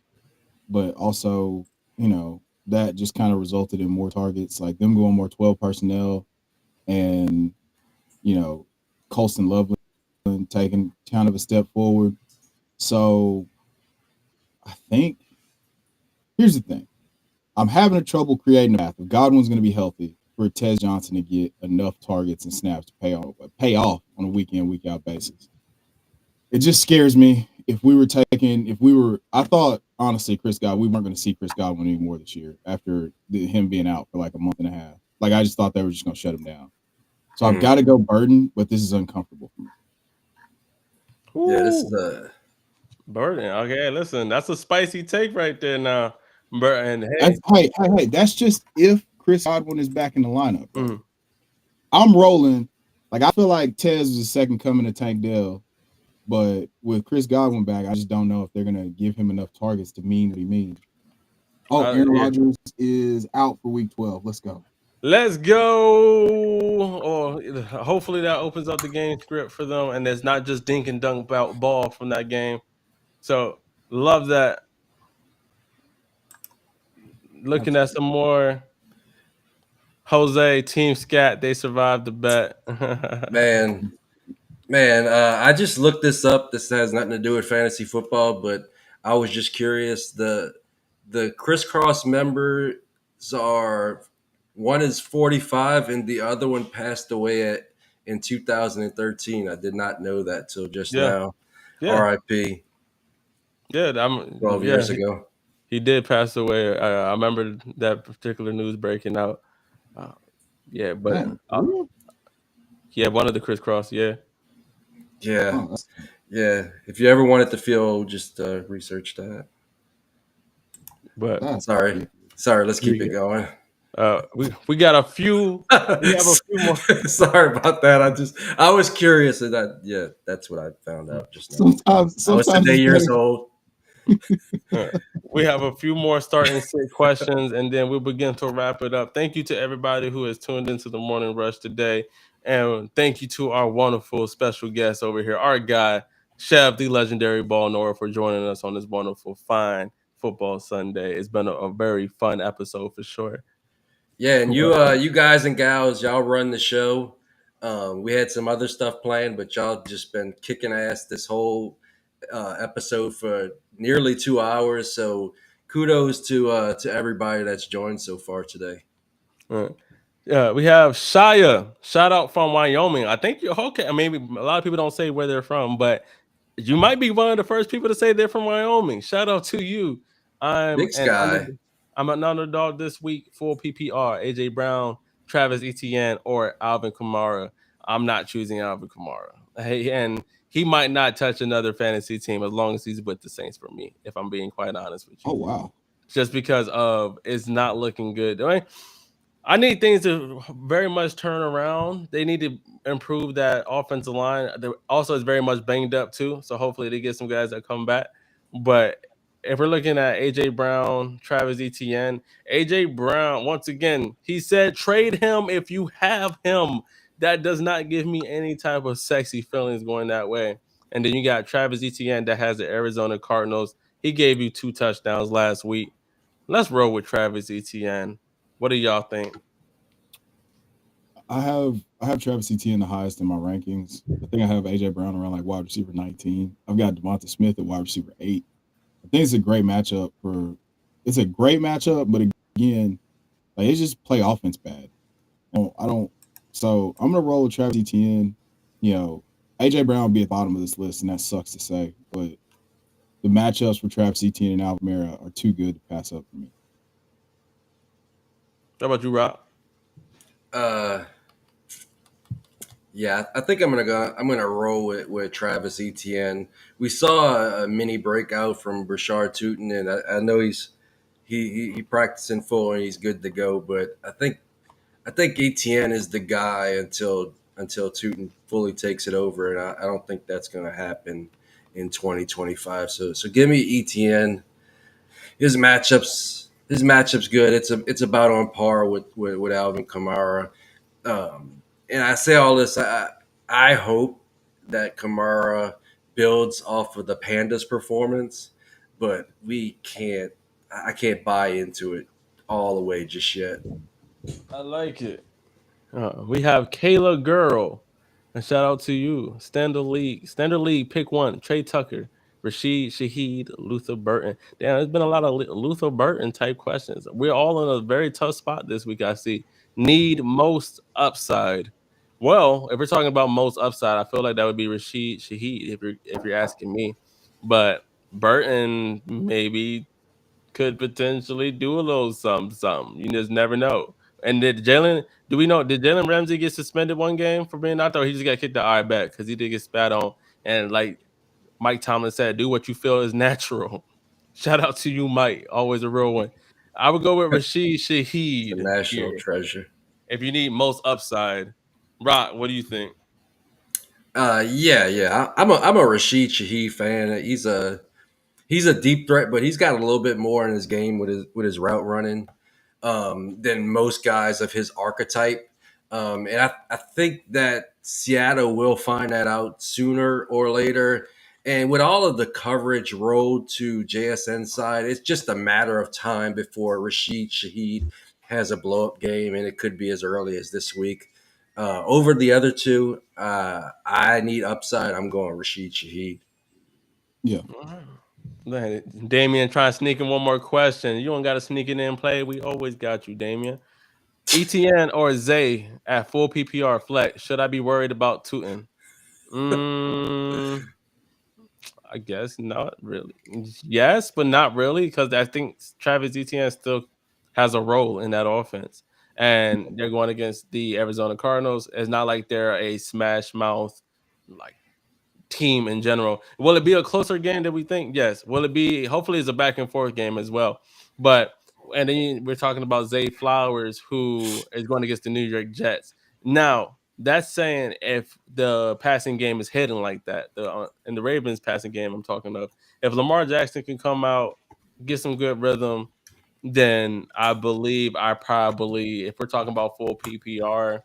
but also, that just kind of resulted in more targets, like them going more 12 personnel and, Colston Loveland taking kind of a step forward. So I think here's the thing. I'm having a trouble creating a path. If Godwin's going to be healthy, for Tez Johnson to get enough targets and snaps to pay off on a week in, week out basis. It just scares me. I thought honestly, we weren't going to see Chris Godwin anymore this year after him being out for like a month and a half. Like I just thought they were just going to shut him down. So I've got to go Burden, but this is uncomfortable for me. Ooh. Yeah, this is the Burden. Okay, listen, that's a spicy take right there now. Burden. Hey, that's just if Chris Godwin is back in the lineup. I'm rolling. Like I feel like Tez is the second coming to Tank Dell, but with Chris Godwin back, I just don't know if they're gonna give him enough targets to mean what he means. Oh, Aaron Rodgers is out for week 12. Let's go. Let's go. Oh, hopefully that opens up the game script for them, and there's not just dink and dunk ball from that game. So love that. Looking at some more Jose Team Scat, they survived the bet. man. I just looked this up. This has nothing to do with fantasy football, but I was just curious. The the crisscross members are one is 45 and the other one passed away in 2013. I did not know that till just Yeah, now. yeah, R.I.P. yeah. 12 Yeah. years ago. He did pass away. I remember that particular news breaking out. Uh, yeah, but Man, for real? yeah, one of the crisscross. Yeah, Yeah, Oh, that's yeah. If you ever wanted to feel, just research that. but that's Sorry, sorry. Let's keep it we going. we got a few. We have a few more. Sorry about that. I was curious, and that's what I found out just now. I was sometimes today it's years better. old. Uh, we have a few more starting sit questions, and then we'll begin to wrap it up. Thank you to everybody who has tuned into the morning rush today, and thank you to our wonderful special guest over here, our guy Chev, the legendary ball knower, for joining us on this wonderful, fine football Sunday. It's been a very fun episode for sure. Yeah, and Well, you guys and gals, y'all run the show. We had some other stuff planned, but y'all just been kicking ass this whole episode for nearly 2 hours. So kudos to everybody that's joined so far today. Uh, we have Shia. Shout out from Wyoming. I think you're okay. Maybe a lot of people don't say where they're from, but you might be one of the first people to say they're from Wyoming. Shout out to you. I'm Big an under, Sky. I'm an underdog this week. Full PPR. AJ Brown, Travis Etienne, or Alvin Kamara. I'm not choosing Alvin Kamara. Hey, and he might not touch another fantasy team as long as he's with the Saints for me. If I'm being quite honest with you, oh wow. just because of it's not looking good. I need things to very much turn around. They need to improve that offensive line. Also, it's very much banged up too. So hopefully they get some guys that come back. But if we're looking at AJ Brown, Travis Etienne, AJ Brown, once again, he said trade him if you have him. That does not give me any type of sexy feelings going that way. And then you got Travis Etienne that has the Arizona Cardinals. He gave you 2 touchdowns last week. Let's roll with Travis Etienne. What do y'all think? I have Travis Etienne the highest in my rankings. I think I have AJ Brown around like wide receiver 19. I've got Devonta Smith at wide receiver 8. I think it's a great matchup for. It's a great matchup, but again, like it's just play offense bad. I don't. So I'm gonna roll with Travis Etienne. You know, AJ Brown will be at the bottom of this list, and that sucks to say, but the matchups for Travis Etienne and Alvin Kamara are too good to pass up for me. How about you, Rob? Uh, yeah, I think I'm gonna roll with Travis Etienne. We saw a mini breakout from Brashard Tootin, and I know he practiced in full and he's good to go. But I think Etienne is the guy until Tootin fully takes it over, and I don't think that's gonna happen in 2025. So give me Etienne. His matchups good. It's about on par with Alvin Kamara. And I say all this. I hope that Kamara builds off of the Pandas' performance, but we can't. I can't buy into it all the way just yet. I like it. We have Kayla Girl. And shout out to you. Standard League. Standard League, pick one. Trey Tucker, Rashid Shaheed, Luther Burton. Damn, there's been a lot of Luther Burton type questions. We're all in a very tough spot this week, I see. Need most upside. Well, if we're talking about most upside, I feel like that would be Rashid Shaheed if you're asking me. But Burton maybe could potentially do a little something. You just never know. And did Jalen? Do we know? Did Jalen Ramsey get suspended one game for being out there? He just got kicked the eye back because he did get spat on. And like Mike Tomlin said, do what you feel is natural. Shout out to you, Mike. Always a real one. I would go with Rashid It's a Shaheed national here. treasure. If you need most upside, Rock, what do you think? Yeah. I'm a Rashid Shaheed fan. He's a deep threat, but he's got a little bit more in his game with his route running than most guys of his archetype. And I think that Seattle will find that out sooner or later. And with all of the coverage rolled to JSN side, it's just a matter of time before Rashid Shaheed has a blow up game, and it could be as early as this week. Over the other two, I need upside. I'm going Rashid Shaheed. Yeah. Damien trying to sneak in one more question. You don't got to sneak it in and play. We always got you, Damien. ETN or Zay at full PPR flex. Should I be worried about Tootin? Mm, I guess not really. Yes, but not really because I think Travis Etienne still has a role in that offense, and they're going against the Arizona Cardinals. It's not like they're a smash mouth like team in general. Will it be a closer game than we think? Yes. Will it be? Hopefully, it's a back and forth game as well. But and then we're talking about Zay Flowers, who is going against the New York Jets. Now, that's saying if the passing game is hidden like that, in the Ravens passing game, I'm talking of, if Lamar Jackson can come out, get some good rhythm, then I believe if we're talking about full PPR,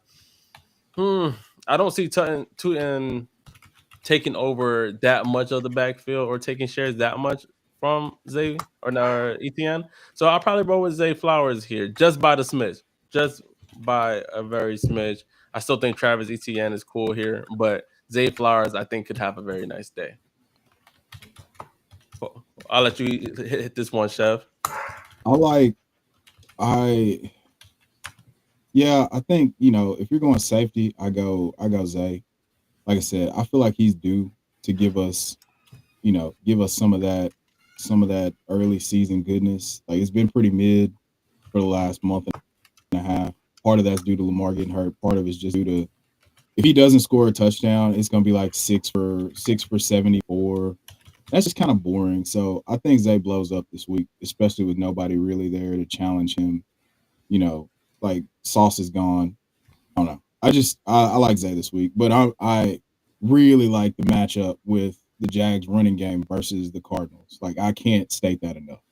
I don't see Tutin taking over that much of the backfield or taking shares that much from Zay or ETN. So I'll probably roll with Zay Flowers here, just by the smidge, just by a very smidge. I still think Travis Etienne is cool here, but Zay Flowers I think could have a very nice day. I'll let you hit this one, Chev. I think, if you're going safety, I go Zay. Like I said, I feel like he's due to give us some of that early season goodness. Like it's been pretty mid for the last month and a half. Part of that's due to Lamar getting hurt. Part of it's just due to, if he doesn't score a touchdown, it's gonna be like 6 for 74. That's just kind of boring. So I think Zay blows up this week, especially with nobody really there to challenge him. Like Sauce is gone. I don't know. I like Zay this week, but I really like the matchup with the Jags running game versus the Cardinals. Like I can't state that enough.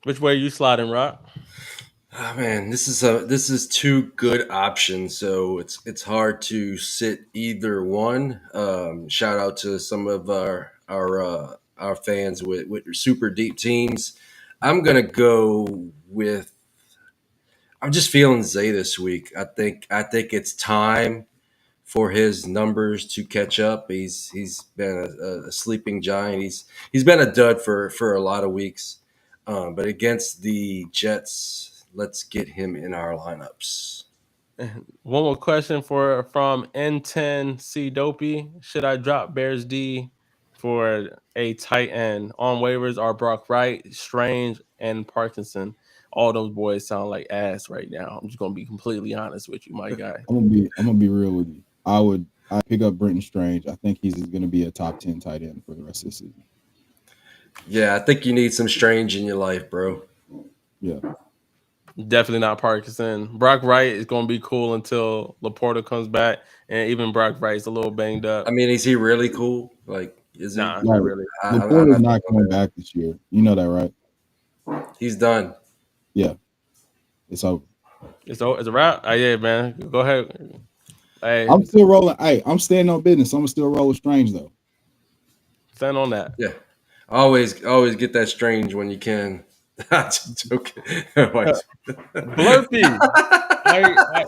Which way are you sliding, Rock? Oh man, this is two good options, so it's hard to sit either one. Shout out to some of our fans with super deep teams. I'm gonna go with. I'm just feeling Zay this week. I think it's time for his numbers to catch up. He's been a sleeping giant. He's been a dud for a lot of weeks. But against the Jets, let's get him in our lineups. One more question from N10C Dopey. Should I drop Bears D for a tight end on waivers? Are Brock Wright, Strange, and Parkinson? All those boys sound like ass right now. I'm just gonna be completely honest with you, my guy. I'm gonna be real with you. I pick up Brenton Strange. I think he's gonna be a top 10 tight end for the rest of the season. Yeah, I think you need some Strange in your life, bro. Yeah. Definitely not Parkinson. Brock Wright is gonna be cool until Laporta comes back, and even Brock Wright's a little banged I up. mean, is he really cool? Like, is he? Nah, not Like really. I'm Laporta's not not feeling coming back this year. You know that, right? that. He's done. Yeah. It's over. It's a wrap. Yeah, man. Go ahead. Hey, I'm still rolling. Hey, I'm staying on business. I'm gonna still roll with Strange though. stand on that. Yeah, always get that Strange when you can. Just joking. Blurpy. I,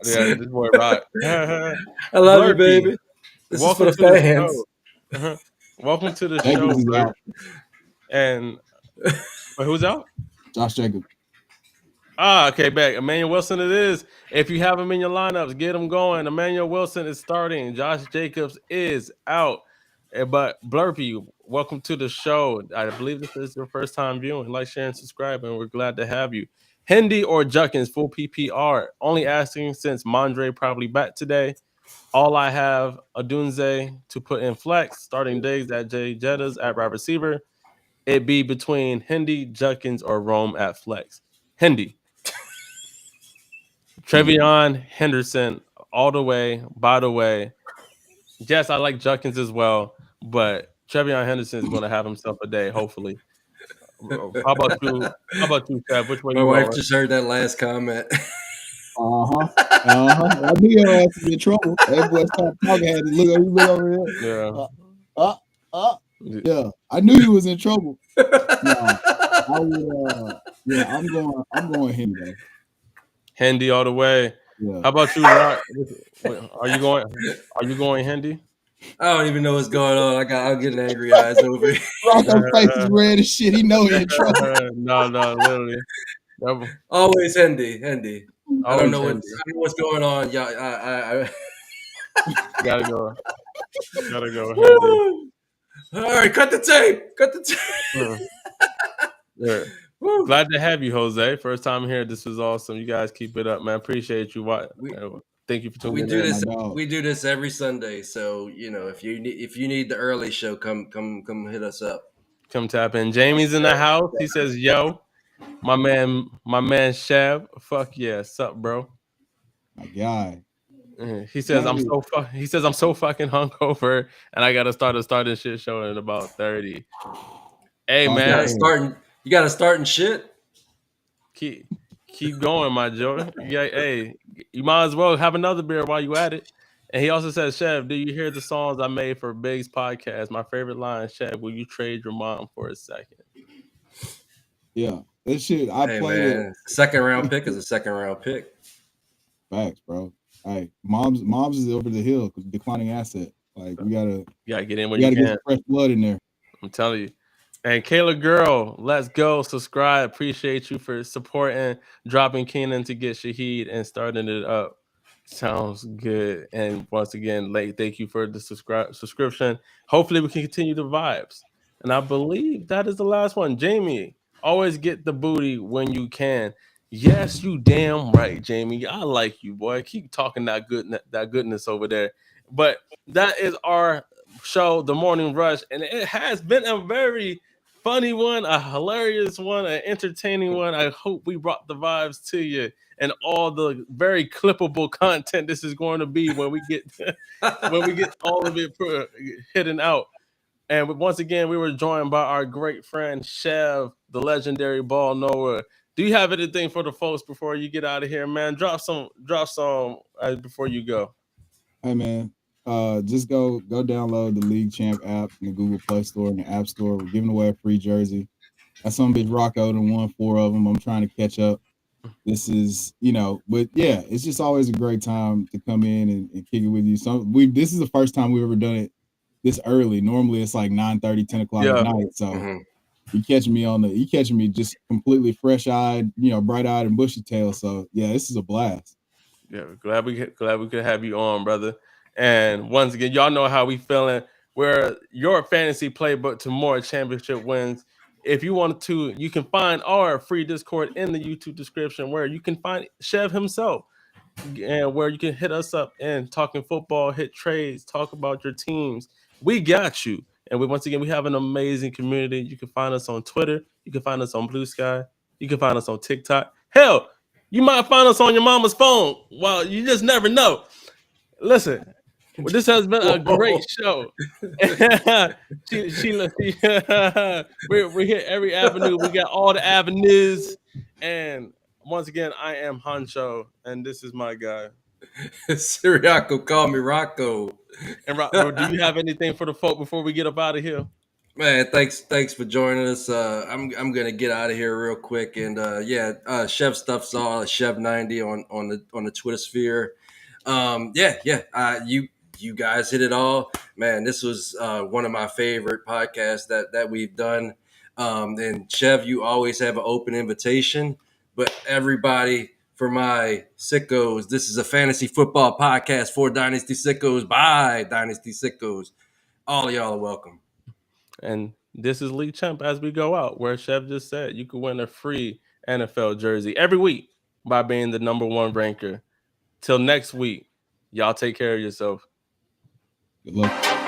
yeah, this boy rock. I love you, Blurpy. baby. This is for Welcome the to the fans. show. Welcome to the Jacobs show, is Blurpy. out. And wait, who's out? Josh Jacobs. Okay, back. Emmanuel Wilson it is. If you have him in your lineups, get him going. Emmanuel Wilson is starting. Josh Jacobs is out. But Blurpy, welcome to the show. I believe this is your first time viewing. Like, share, and subscribe, and we're glad to have you. Hendy or Juckins, full PPR. Only asking since Mondre probably back today. All I have Adunze to put in flex, starting Diggs at J Jettas at wide receiver. It be between Hendy, Juckins, or Rome at flex. Hendy. Trevion Henderson all the way. By the way, yes, I like Juckins as well, but Trevion Henderson is going to have himself a day, hopefully. How about you? How about you, Trev? Which way My you wife rolling? just heard that last comment. I knew your ass was in trouble. That boy stopped talking. Had to look over here. Yeah. Yeah. I knew you was in trouble. Nah, I would. Yeah, I'm going him though. Hendy all the way. Yeah. How about you, Rock? Are you going? Are you going Hendy? I don't even know what's going on. I'm getting angry eyes over here. Rocco's face is red as shit. He know he in trouble. No, literally. That- Always Hendy. I don't Always know Hendy. what's going on. Yeah, I Gotta go. Gotta go, Hendy. All right, cut the tape. Cut the tape. Yeah. Woo. Glad to have you, Jose. First time here. This was awesome. You guys keep it up, man. Appreciate you. We, Thank you for we tuning do in. this. My dog. We do this every Sunday. So if you need the early show, come hit us up. Come tap in. Jamie's in the house. He says, "Yo, my man, Chev. Fuck yeah, sup, bro." My guy. He says, "I'm Hey. so He says, "I'm so fucking hungover, and I gotta start a starting shit show in about 30." Hey, Oh, You got man, to start. You got to start and shit. keep going, my Joe. Yeah, hey, you might as well have another beer while you at it. And he also says, "Chev, do you hear the songs I made for Big's podcast? My favorite line, Chev, will you trade your mom for a second?" yeah. This shit, I Hey played it. man, second round pick is a second round pick. Facts, bro. Hey, mom's is over the hill because declining asset. Like we gotta Get in when we you gotta get can. some fresh blood in there. I'm telling you. And Kayla Girl, let's go. Subscribe. Appreciate you for supporting, dropping Keenan to get Shaheed and starting it up. Sounds good. And once again, late, thank you for the subscription. Hopefully, we can continue the vibes. And I believe that is the last one. Jamie, always get the booty when you can. Yes, you damn right, Jamie. I like you, boy. Keep talking that goodness over there. But that is our show, The Morning Rush, and it has been a very funny one, a hilarious one, an entertaining one. I hope we brought the vibes to you and all the very clippable content this is going to be when we get all of it hidden out. And once again, we were joined by our great friend Chev, the legendary ball knower. Do you have anything for the folks before you get out of here, man? Drop some before you go. Hey man, just go download the League Champ app in the Google Play Store and the App Store. We're giving away a free jersey. That's some bitch Rocco and won 4 of them. I'm trying to catch up. This is, but yeah, it's just always a great time to come in and kick it with you. This is the first time we've ever done it this early. Normally it's like 9:30, 10 o'clock at night. So you catching me just completely fresh eyed, bright eyed and bushy tail. So yeah, this is a blast. Yeah, glad we could have you on, brother. And once again, y'all know how we feeling. We're your fantasy playbook to more championship wins. If you want to, you can find our free Discord in the YouTube description, where you can find Chev himself, and where you can hit us up and talking football, hit trades, talk about your teams. We got you. And once again, we have an amazing community. You can find us on Twitter. You can find us on Blue Sky. You can find us on TikTok. Hell, you might find us on your mama's phone. Well, you just never know. Listen, this has been a great show. We hit every avenue. We got all the avenues. And once again, I am Hancho, and this is my guy. Siriaco, call me Rocco. And do you have anything for the folk before we get up out of here? Man, thanks for joining us. I'm gonna get out of here real quick, and Chev stuff's all Chev90 on the Twitter sphere. You guys hit it all, man. This was one of my favorite podcasts that we've done. And Chev, you always have an open invitation, but everybody. For my sickos, this is a fantasy football podcast for Dynasty Sickos by Dynasty Sickos. All of y'all are welcome. And this is League Champ as we go out, where Chev just said you could win a free NFL jersey every week by being the number one ranker. Till next week, y'all take care of yourself. Good luck.